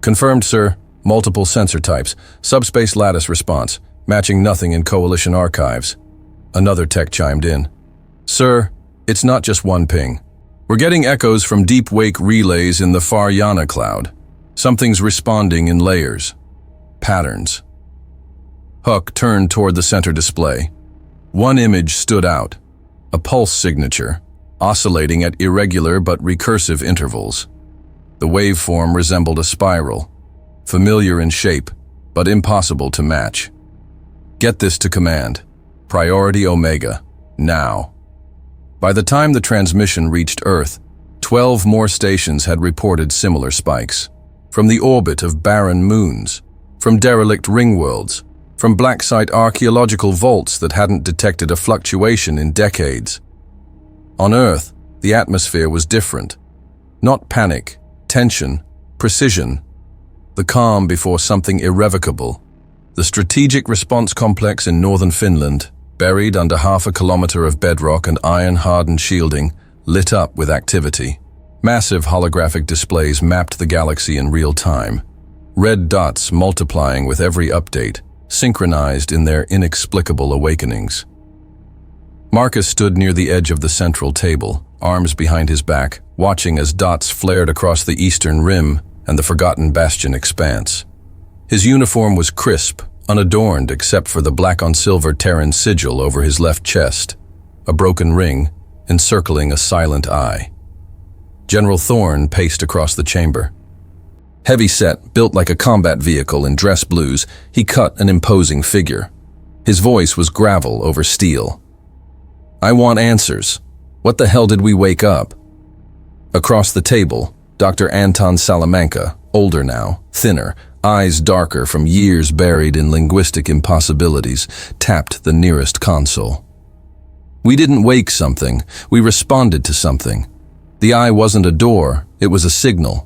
"Confirmed, sir. Multiple sensor types. Subspace lattice response, matching nothing in Coalition archives." Another tech chimed in. "Sir, it's not just one ping. We're getting echoes from deep wake relays in the far Yana cloud. Something's responding in layers. Patterns." Huck turned toward the center display. One image stood out. A pulse signature, oscillating at irregular but recursive intervals. The waveform resembled a spiral, familiar in shape, but impossible to match. "Get this to command. Priority Omega. Now." By the time the transmission reached Earth, 12 more stations had reported similar spikes. From the orbit of barren moons, from derelict ringworlds, from black site archaeological vaults that hadn't detected a fluctuation in decades. On Earth, the atmosphere was different. Not panic, tension, precision. The calm before something irrevocable. The Strategic Response Complex in northern Finland, buried under 1/2 kilometer of bedrock and iron-hardened shielding, lit up with activity. Massive holographic displays mapped the galaxy in real time. Red dots multiplying with every update, synchronized in their inexplicable awakenings. Marcus stood near the edge of the central table, arms behind his back, watching as dots flared across the eastern rim and the forgotten bastion expanse. His uniform was crisp, unadorned except for the black-on-silver Terran sigil over his left chest, a broken ring encircling a silent eye. General Thorne paced across the chamber. Heavy-set, built like a combat vehicle in dress blues, he cut an imposing figure. His voice was gravel over steel. "I want answers. What the hell did we wake up?" Across the table, Dr. Anton Salamanca, older now, thinner, eyes darker from years buried in linguistic impossibilities, tapped the nearest console. "We didn't wake something. We responded to something. The eye wasn't a door, it was a signal."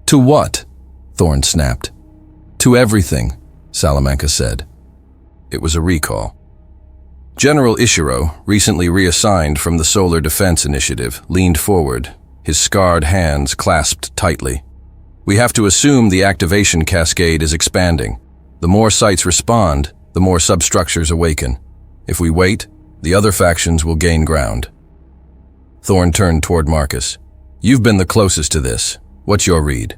"To what?" Thorne snapped. "To everything," Salamanca said. It was a recall. General Ishiro, recently reassigned from the Solar Defense Initiative, leaned forward, his scarred hands clasped tightly. "We have to assume the activation cascade is expanding. The more sites respond, the more substructures awaken. If we wait, the other factions will gain ground." Thorne turned toward Marcus. "You've been the closest to this. What's your read?"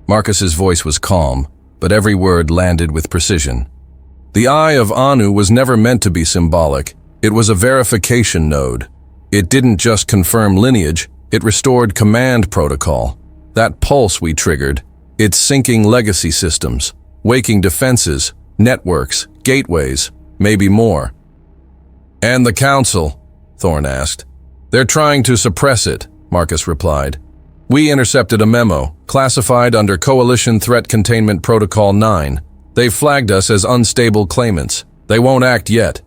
Marcus's voice was calm, but every word landed with precision. "The Eye of Anu was never meant to be symbolic. It was a verification node. It didn't just confirm lineage, it restored command protocol. That pulse we triggered, it's syncing legacy systems, waking defenses, networks, gateways, maybe more." "And the Council?" Thorne asked. "They're trying to suppress it," Marcus replied. "We intercepted a memo, classified under Coalition Threat Containment Protocol 9. They've flagged us as unstable claimants. They won't act yet."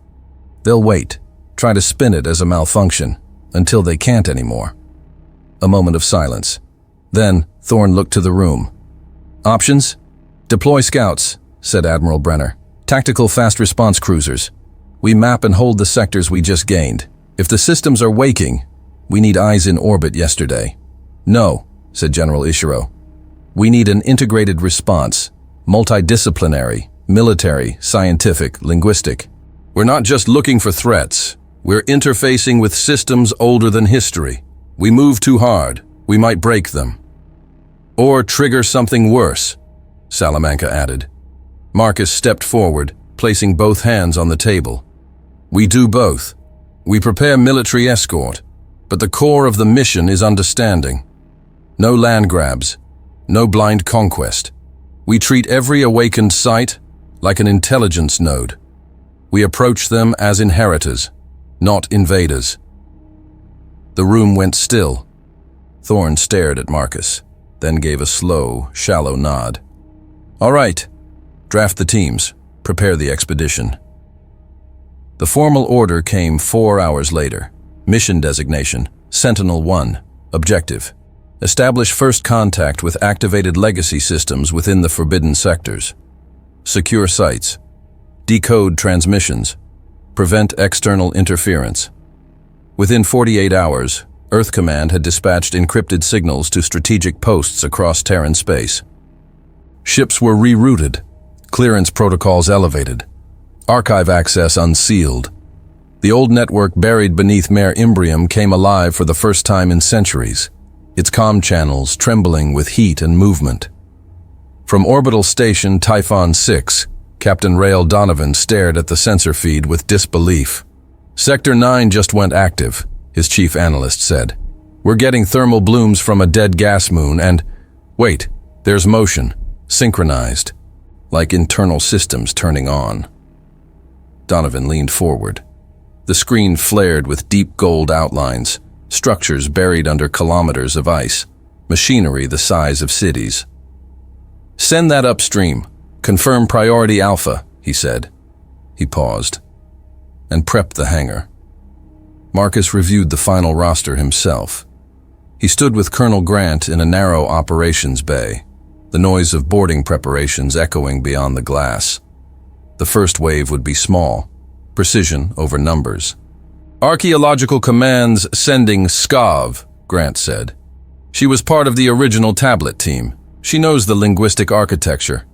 "They'll wait," try to spin it as a malfunction, until they can't anymore. A moment of silence. Then, Thorne looked to the room. "Options? Deploy scouts," said Admiral Brenner. "Tactical fast response cruisers. We map and hold the sectors we just gained. If the systems are waking, we need eyes in orbit yesterday." "No," said General Ishiro. "We need an integrated response, multidisciplinary, military, scientific, linguistic. We're not just looking for threats. We're interfacing with systems older than history. We move too hard, we might break them. Or trigger something worse," Salamanca added. Marcus stepped forward, placing both hands on the table. "We do both. We prepare military escort, but the core of the mission is understanding. No land grabs, no blind conquest. We treat every awakened site like an intelligence node. We approach them as inheritors, not invaders." The room went still. Thorne stared at Marcus, then gave a slow, shallow nod. "All right. Draft the teams. Prepare the expedition." The formal order came 4 hours later. Mission designation, Sentinel-1. Objective: establish first contact with activated legacy systems within the forbidden sectors. Secure sites. Decode transmissions. Prevent external interference. Within 48 hours, Earth Command had dispatched encrypted signals to strategic posts across Terran space. Ships were rerouted, clearance protocols elevated, archive access unsealed. The old network buried beneath Mare Imbrium came alive for the first time in centuries, its comm channels trembling with heat and movement. From orbital station Typhon 6, Captain Rael Donovan stared at the sensor feed with disbelief. "Sector 9 just went active," his chief analyst said. "We're getting thermal blooms from a dead gas moon and, wait, there's motion, synchronized, like internal systems turning on." Donovan leaned forward. The screen flared with deep gold outlines, structures buried under kilometers of ice, machinery the size of cities. "Send that upstream. Confirm priority alpha," he said. He paused and prepped the hangar. Marcus reviewed the final roster himself. He stood with Colonel Grant in a narrow operations bay, the noise of boarding preparations echoing beyond the glass. The first wave would be small, precision over numbers. "Archaeological Command's sending Skav," Grant said. "She was part of the original tablet team. She knows the linguistic architecture."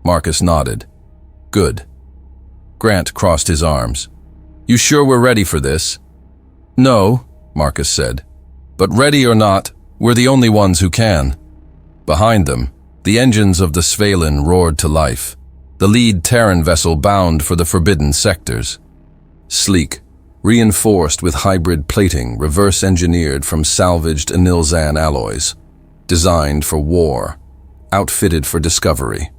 Marcus nodded. "Good." Grant crossed his arms. "You sure we're ready for this?" "No," Marcus said. "But ready or not, we're the only ones who can." Behind them, the engines of the Svalin roared to life, the lead Terran vessel bound for the forbidden sectors. Sleek, reinforced with hybrid plating reverse-engineered from salvaged Anilzan alloys, designed for war, outfitted for discovery.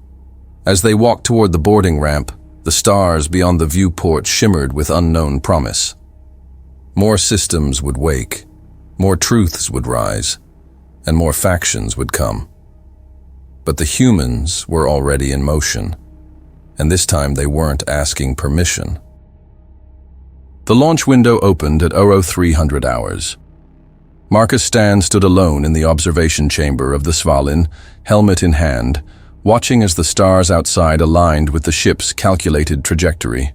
As they walked toward the boarding ramp, the stars beyond the viewport shimmered with unknown promise. More systems would wake, more truths would rise, and more factions would come. But the humans were already in motion, and this time they weren't asking permission. The launch window opened at 0300 hours. Marcus Stan stood alone in the observation chamber of the Svalin, helmet in hand, watching as the stars outside aligned with the ship's calculated trajectory.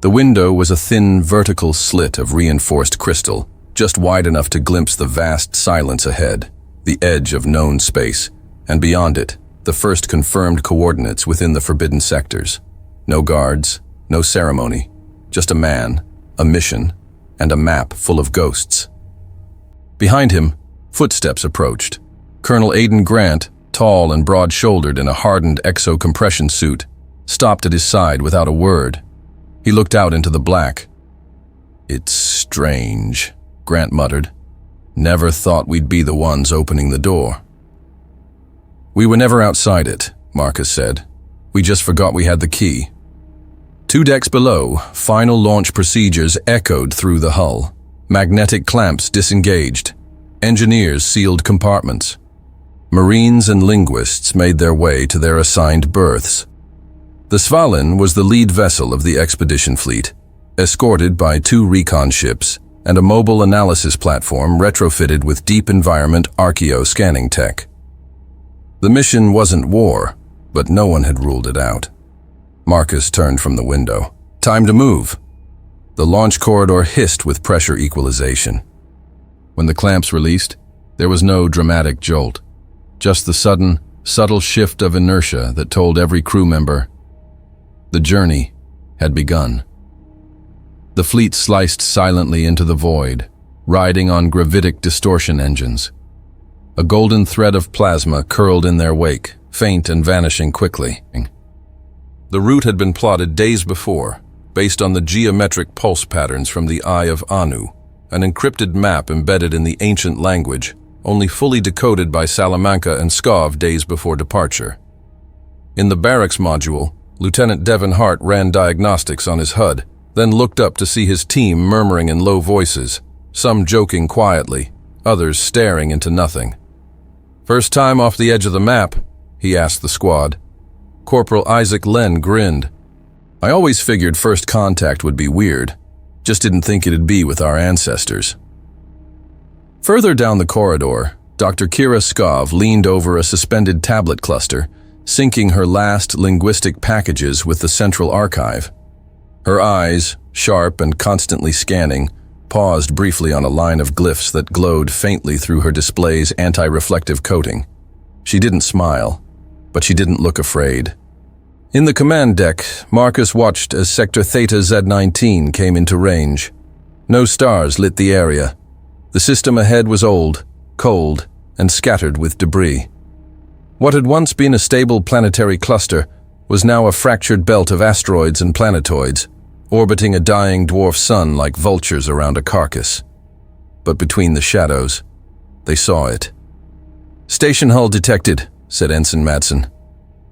The window was a thin, vertical slit of reinforced crystal, just wide enough to glimpse the vast silence ahead, the edge of known space, and beyond it, the first confirmed coordinates within the forbidden sectors. No guards, no ceremony, just a man, a mission, and a map full of ghosts. Behind him, footsteps approached. Colonel Aidan Grant, tall and broad-shouldered in a hardened exo-compression suit, stopped at his side without a word. He looked out into the black. "It's strange," Grant muttered. "Never thought we'd be the ones opening the door." "We were never outside it," Marcus said. "We just forgot we had the key." 2 decks below, final launch procedures echoed through the hull. Magnetic clamps disengaged. Engineers sealed compartments. Marines and linguists made their way to their assigned berths. The Svalin was the lead vessel of the expedition fleet, escorted by 2 recon ships and a mobile analysis platform retrofitted with deep environment archaeo-scanning tech. The mission wasn't war, but no one had ruled it out. Marcus turned from the window. Time to move. The launch corridor hissed with pressure equalization. When the clamps released, there was no dramatic jolt, just the sudden, subtle shift of inertia that told every crew member the journey had begun. The fleet sliced silently into the void, riding on gravitic distortion engines. A golden thread of plasma curled in their wake, faint and vanishing quickly. The route had been plotted days before, based on the geometric pulse patterns from the Eye of Anu, an encrypted map embedded in the ancient language, only fully decoded by Salamanca and Skov days before departure. In the barracks module, Lieutenant Devon Hart ran diagnostics on his HUD, then looked up to see his team murmuring in low voices, some joking quietly, others staring into nothing. "First time off the edge of the map?" he asked the squad. Corporal Isaac Len grinned. "I always figured first contact would be weird. Just didn't think it'd be with our ancestors." Further down the corridor, Dr. Kira Skov leaned over a suspended tablet cluster, syncing her last linguistic packages with the central archive. Her eyes, sharp and constantly scanning, paused briefly on a line of glyphs that glowed faintly through her display's anti-reflective coating. She didn't smile, but she didn't look afraid. In the command deck, Marcus watched as Sector Theta Z19 came into range. No stars lit the area. The system ahead was old, cold, and scattered with debris. What had once been a stable planetary cluster was now a fractured belt of asteroids and planetoids, orbiting a dying dwarf sun like vultures around a carcass. But between the shadows, they saw it. "Station hull detected," said Ensign Madsen.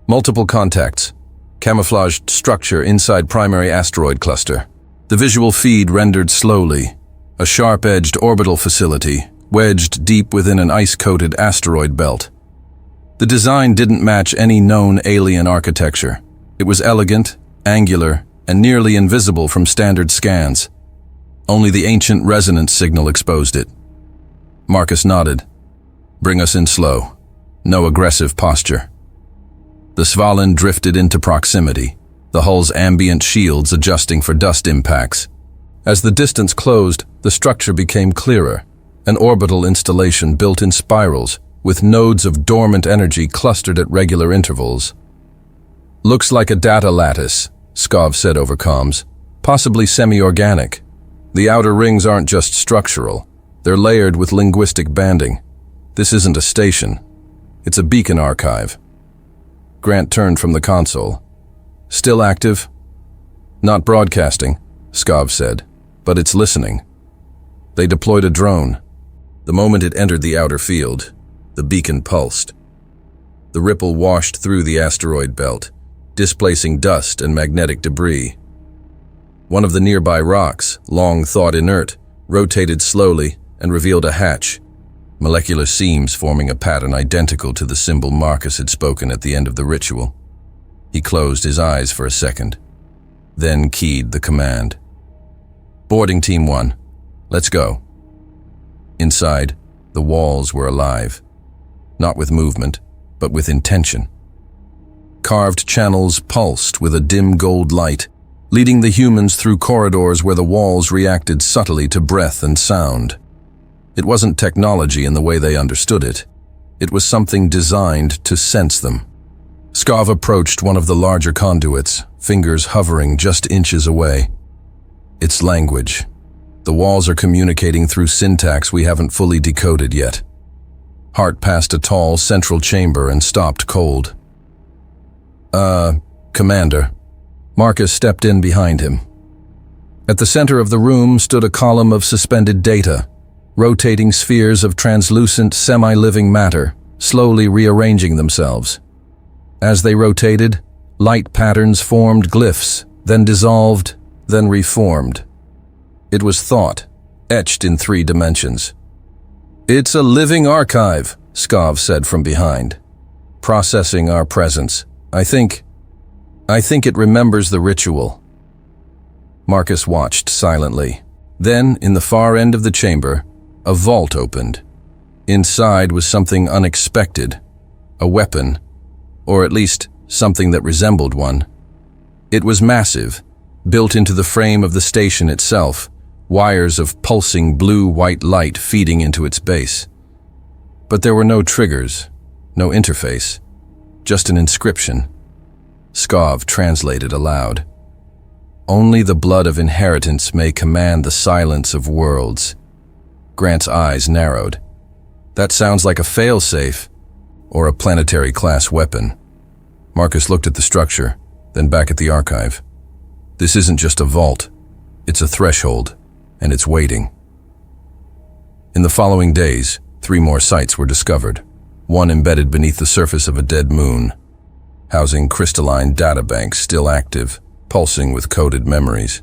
"Multiple contacts. Camouflaged structure inside primary asteroid cluster. The visual feed rendered slowly. A sharp-edged orbital facility, wedged deep within an ice-coated asteroid belt. The design didn't match any known alien architecture. It was elegant, angular, and nearly invisible from standard scans. Only the ancient resonance signal exposed it. Marcus nodded. "Bring us in slow. No aggressive posture." The Svalin drifted into proximity, the hull's ambient shields adjusting for dust impacts. As the distance closed, the structure became clearer, an orbital installation built in spirals, with nodes of dormant energy clustered at regular intervals. "Looks like a data lattice," Skov said over comms. "Possibly semi-organic. The outer rings aren't just structural. They're layered with linguistic banding. This isn't a station. It's a beacon archive." Grant turned from the console. "Still active?" "Not broadcasting," Skov said, "but it's listening." They deployed a drone. The moment it entered the outer field, the beacon pulsed. The ripple washed through the asteroid belt, displacing dust and magnetic debris. One of the nearby rocks, long thought inert, rotated slowly and revealed a hatch, molecular seams forming a pattern identical to the symbol Marcus had spoken at the end of the ritual. He closed his eyes for a second, then keyed the command. "Boarding Team 1, let's go." Inside, the walls were alive, not with movement, but with intention. Carved channels pulsed with a dim gold light, leading the humans through corridors where the walls reacted subtly to breath and sound. It wasn't technology in the way they understood it. It was something designed to sense them. Skov approached one of the larger conduits, fingers hovering just inches away. It's language. The walls are communicating through syntax we haven't fully decoded yet. Hart passed a tall central chamber and stopped cold. Commander." Marcus stepped in behind him. At the center of the room stood a column of suspended data, rotating spheres of translucent, semi-living matter, slowly rearranging themselves. As they rotated, light patterns formed glyphs, then dissolved, then reformed. It was thought, etched in 3 dimensions. "It's a living archive," Skov said from behind. "Processing our presence. I think it remembers the ritual." Marcus watched silently. Then, in the far end of the chamber, a vault opened. Inside was something unexpected. A weapon, or at least something that resembled one. It was massive, built into the frame of the station itself, wires of pulsing blue-white light feeding into its base. But there were no triggers, no interface, just an inscription. Skov translated aloud. "Only the blood of inheritance may command the silence of worlds." Grant's eyes narrowed. That sounds like a failsafe, or a planetary-class weapon. Marcus looked at the structure, then back at the archive. This isn't just a vault. It's a threshold, and it's waiting. In the following days, 3 more sites were discovered, one embedded beneath the surface of a dead moon, housing crystalline databanks still active, pulsing with coded memories.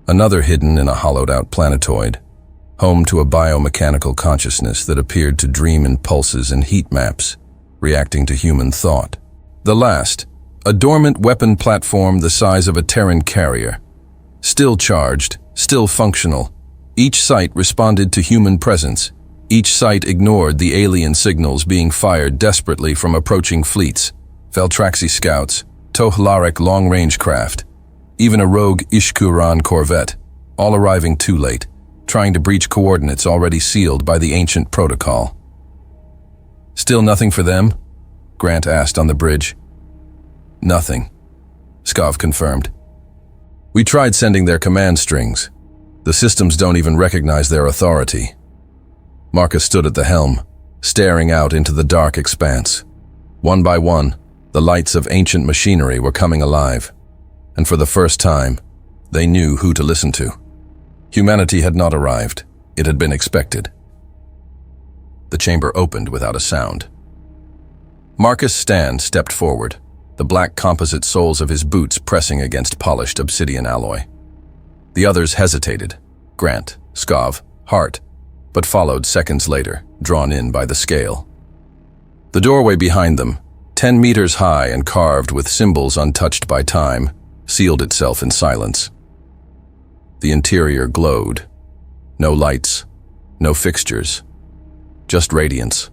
Another hidden in a hollowed-out planetoid, home to a biomechanical consciousness that appeared to dream in pulses and heat maps, reacting to human thought. The last, a dormant weapon platform the size of a Terran carrier. Still charged, still functional. Each site responded to human presence. Each site ignored the alien signals being fired desperately from approaching fleets, Veltraxi scouts, Tohlarek long-range craft, even a rogue Ishkuran corvette, all arriving too late, trying to breach coordinates already sealed by the ancient protocol. "Still nothing for them?" Grant asked on the bridge. "Nothing," Skov confirmed. "We tried sending their command strings. The systems don't even recognize their authority." Marcus stood at the helm, staring out into the dark expanse. One by one, the lights of ancient machinery were coming alive, and for the first time, they knew who to listen to. Humanity had not arrived. It had been expected. The chamber opened without a sound. Marcus Stan stepped forward, the black composite soles of his boots pressing against polished obsidian alloy. The others hesitated, Grant, Skov, Hart, but followed seconds later, drawn in by the scale. The doorway behind them, 10 meters high and carved with symbols untouched by time, sealed itself in silence. The interior glowed. No lights, no fixtures, just radiance.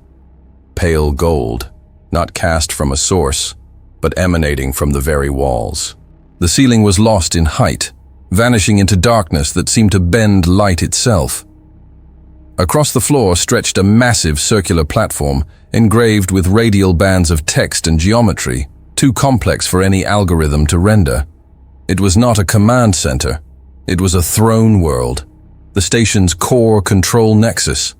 Pale gold, not cast from a source, but emanating from the very walls. The ceiling was lost in height, vanishing into darkness that seemed to bend light itself. Across the floor stretched a massive circular platform, engraved with radial bands of text and geometry, too complex for any algorithm to render. It was not a command center. It was a throne world, the station's core control nexus.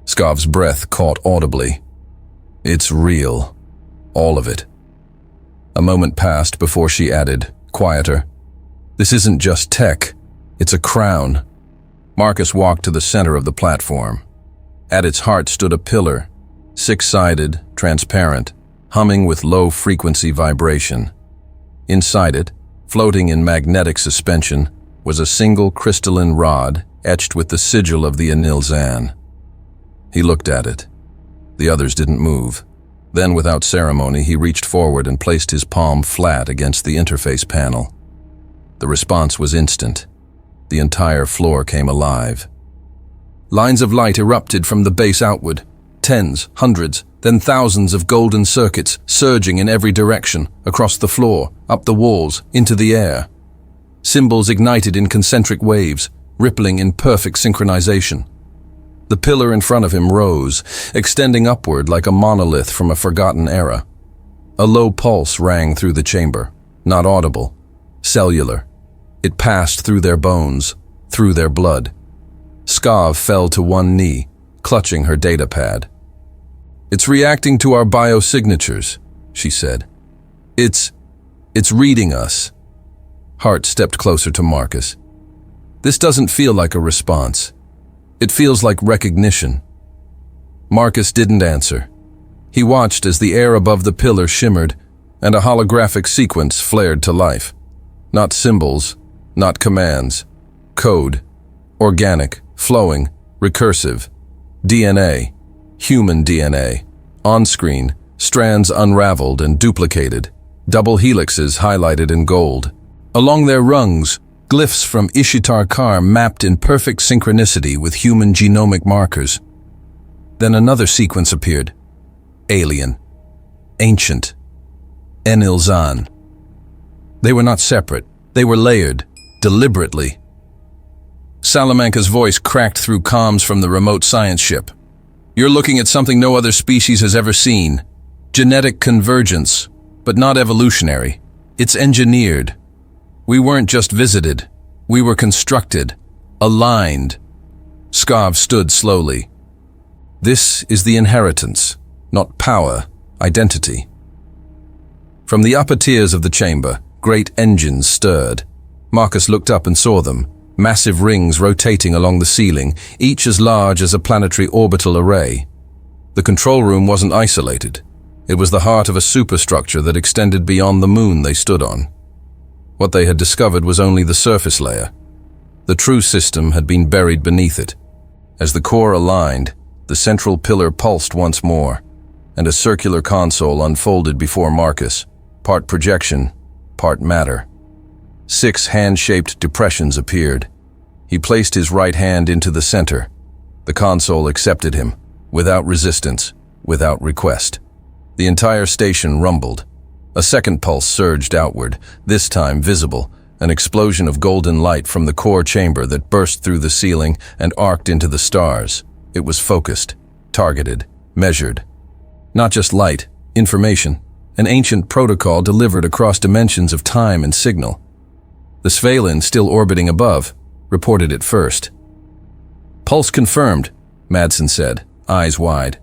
Skov's breath caught audibly. "It's real. All of it." A moment passed before she added, quieter, "This isn't just tech. It's a crown." Marcus walked to the center of the platform. At its heart stood a pillar, 6-sided, transparent, humming with low-frequency vibration. Inside it, floating in magnetic suspension, was a single crystalline rod etched with the sigil of the Anil-Zan. He looked at it. The others didn't move. Then, without ceremony, he reached forward and placed his palm flat against the interface panel. The response was instant. The entire floor came alive. Lines of light erupted from the base outward, tens, hundreds, then thousands of golden circuits surging in every direction, across the floor, up the walls, into the air. Symbols ignited in concentric waves, rippling in perfect synchronization. The pillar in front of him rose, extending upward like a monolith from a forgotten era. A low pulse rang through the chamber, not audible, cellular. It passed through their bones, through their blood. Skov fell to one knee, clutching her datapad. "It's reacting to our biosignatures," she said. It's reading us." Hart stepped closer to Marcus. "This doesn't feel like a response. It feels like recognition." Marcus didn't answer. He watched as the air above the pillar shimmered, and a holographic sequence flared to life. Not symbols, not commands. Code. Organic, flowing, recursive. DNA. Human DNA. On-screen, strands unraveled and duplicated. Double helixes highlighted in gold. Along their rungs, Glyphs from Ishtar mapped in perfect synchronicity with human genomic markers. Then another sequence appeared. Alien. Ancient. Enilzan. They were not separate. They were layered, deliberately. Salamanca's voice cracked through comms from the remote science ship. You're looking at something no other species has ever seen. Genetic convergence, but not evolutionary. It's engineered. We weren't just visited. We were constructed, aligned. Skov stood slowly. This is the inheritance, not power, identity. From the upper tiers of the chamber, great engines stirred. Marcus looked up and saw them, massive rings rotating along the ceiling, each as large as a planetary orbital array. The control room wasn't isolated. It was the heart of a superstructure that extended beyond the moon they stood on. What they had discovered was only the surface layer. The true system had been buried beneath it. As the core aligned, the central pillar pulsed once more, and a circular console unfolded before Marcus, part projection, part matter. 6 hand-shaped depressions appeared. He placed his right hand into the center. The console accepted him, without resistance, without request. The entire station rumbled. A second pulse surged outward, this time visible, an explosion of golden light from the core chamber that burst through the ceiling and arced into the stars. It was focused, targeted, measured. Not just light, information, an ancient protocol delivered across dimensions of time and signal. The Svalin, still orbiting above, reported it first. Pulse confirmed, Madsen said, eyes wide.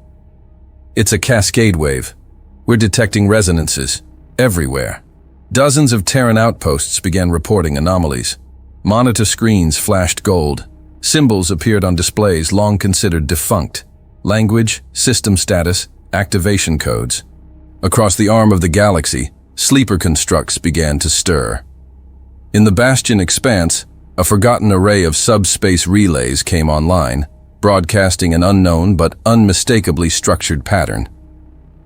It's a cascade wave. We're detecting resonances. Everywhere. Dozens of Terran outposts began reporting anomalies. Monitor screens flashed gold. Symbols appeared on displays long considered defunct. Language, system status, activation codes. Across the arm of the galaxy, sleeper constructs began to stir. In the Bastion expanse, a forgotten array of subspace relays came online, broadcasting an unknown but unmistakably structured pattern.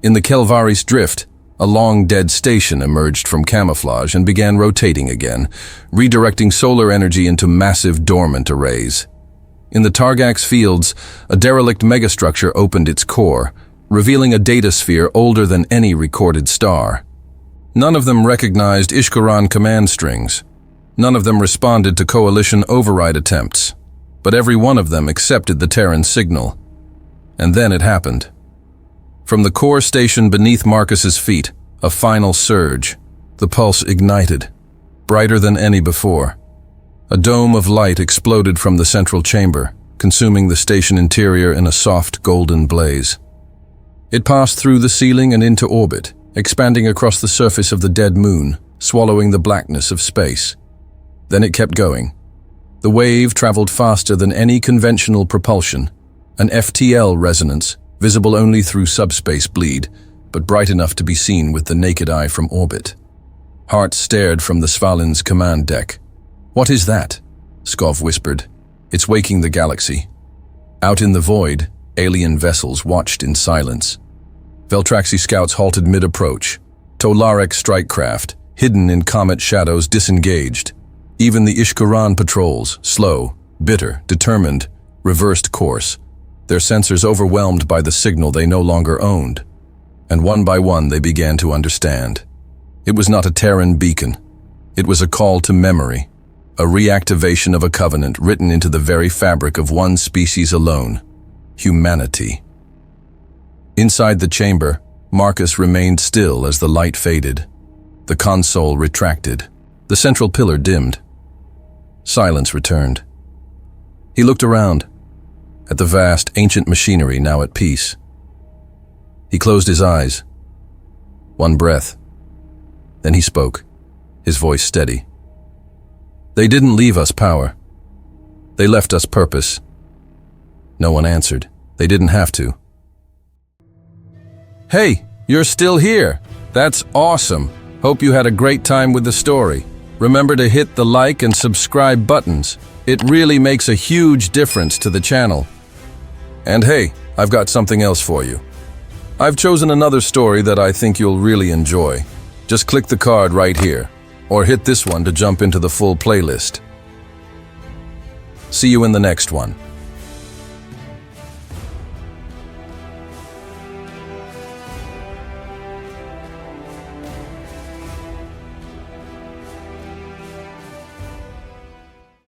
In the Kelvaris drift, a long-dead station emerged from camouflage and began rotating again, redirecting solar energy into massive dormant arrays. In the Targax fields, a derelict megastructure opened its core, revealing a data sphere older than any recorded star. None of them recognized Ishkaran command strings. None of them responded to coalition override attempts, but every one of them accepted the Terran signal. And then it happened. From the core station beneath Marcus's feet, a final surge. The pulse ignited, brighter than any before. A dome of light exploded from the central chamber, consuming the station interior in a soft golden blaze. It passed through the ceiling and into orbit, expanding across the surface of the dead moon, swallowing the blackness of space. Then it kept going. The wave traveled faster than any conventional propulsion, an FTL resonance, visible only through subspace bleed, but bright enough to be seen with the naked eye from orbit. Hart stared from the Svalin's command deck. "What is that?" Skov whispered. "It's waking the galaxy." Out in the void, alien vessels watched in silence. Veltraxi scouts halted mid-approach. Tolarek strike craft, hidden in comet shadows, disengaged. Even the Ishkaran patrols, slow, bitter, determined, reversed course, their sensors overwhelmed by the signal they no longer owned. And one by one they began to understand. It was not a Terran beacon. It was a call to memory, a reactivation of a covenant written into the very fabric of one species alone, humanity. Inside the chamber, Marcus remained still as the light faded. The console retracted. The central pillar dimmed. Silence returned. He looked around, at the vast, ancient machinery now at peace. He closed his eyes. One breath. Then he spoke, his voice steady. "They didn't leave us power. They left us purpose." No one answered. They didn't have to. "Hey, you're still here. That's awesome. Hope you had a great time with the story. Remember to hit the like and subscribe buttons. It really makes a huge difference to the channel. And hey, I've got something else for you. I've chosen another story that I think you'll really enjoy. Just click the card right here, or hit this one to jump into the full playlist. See you in the next one.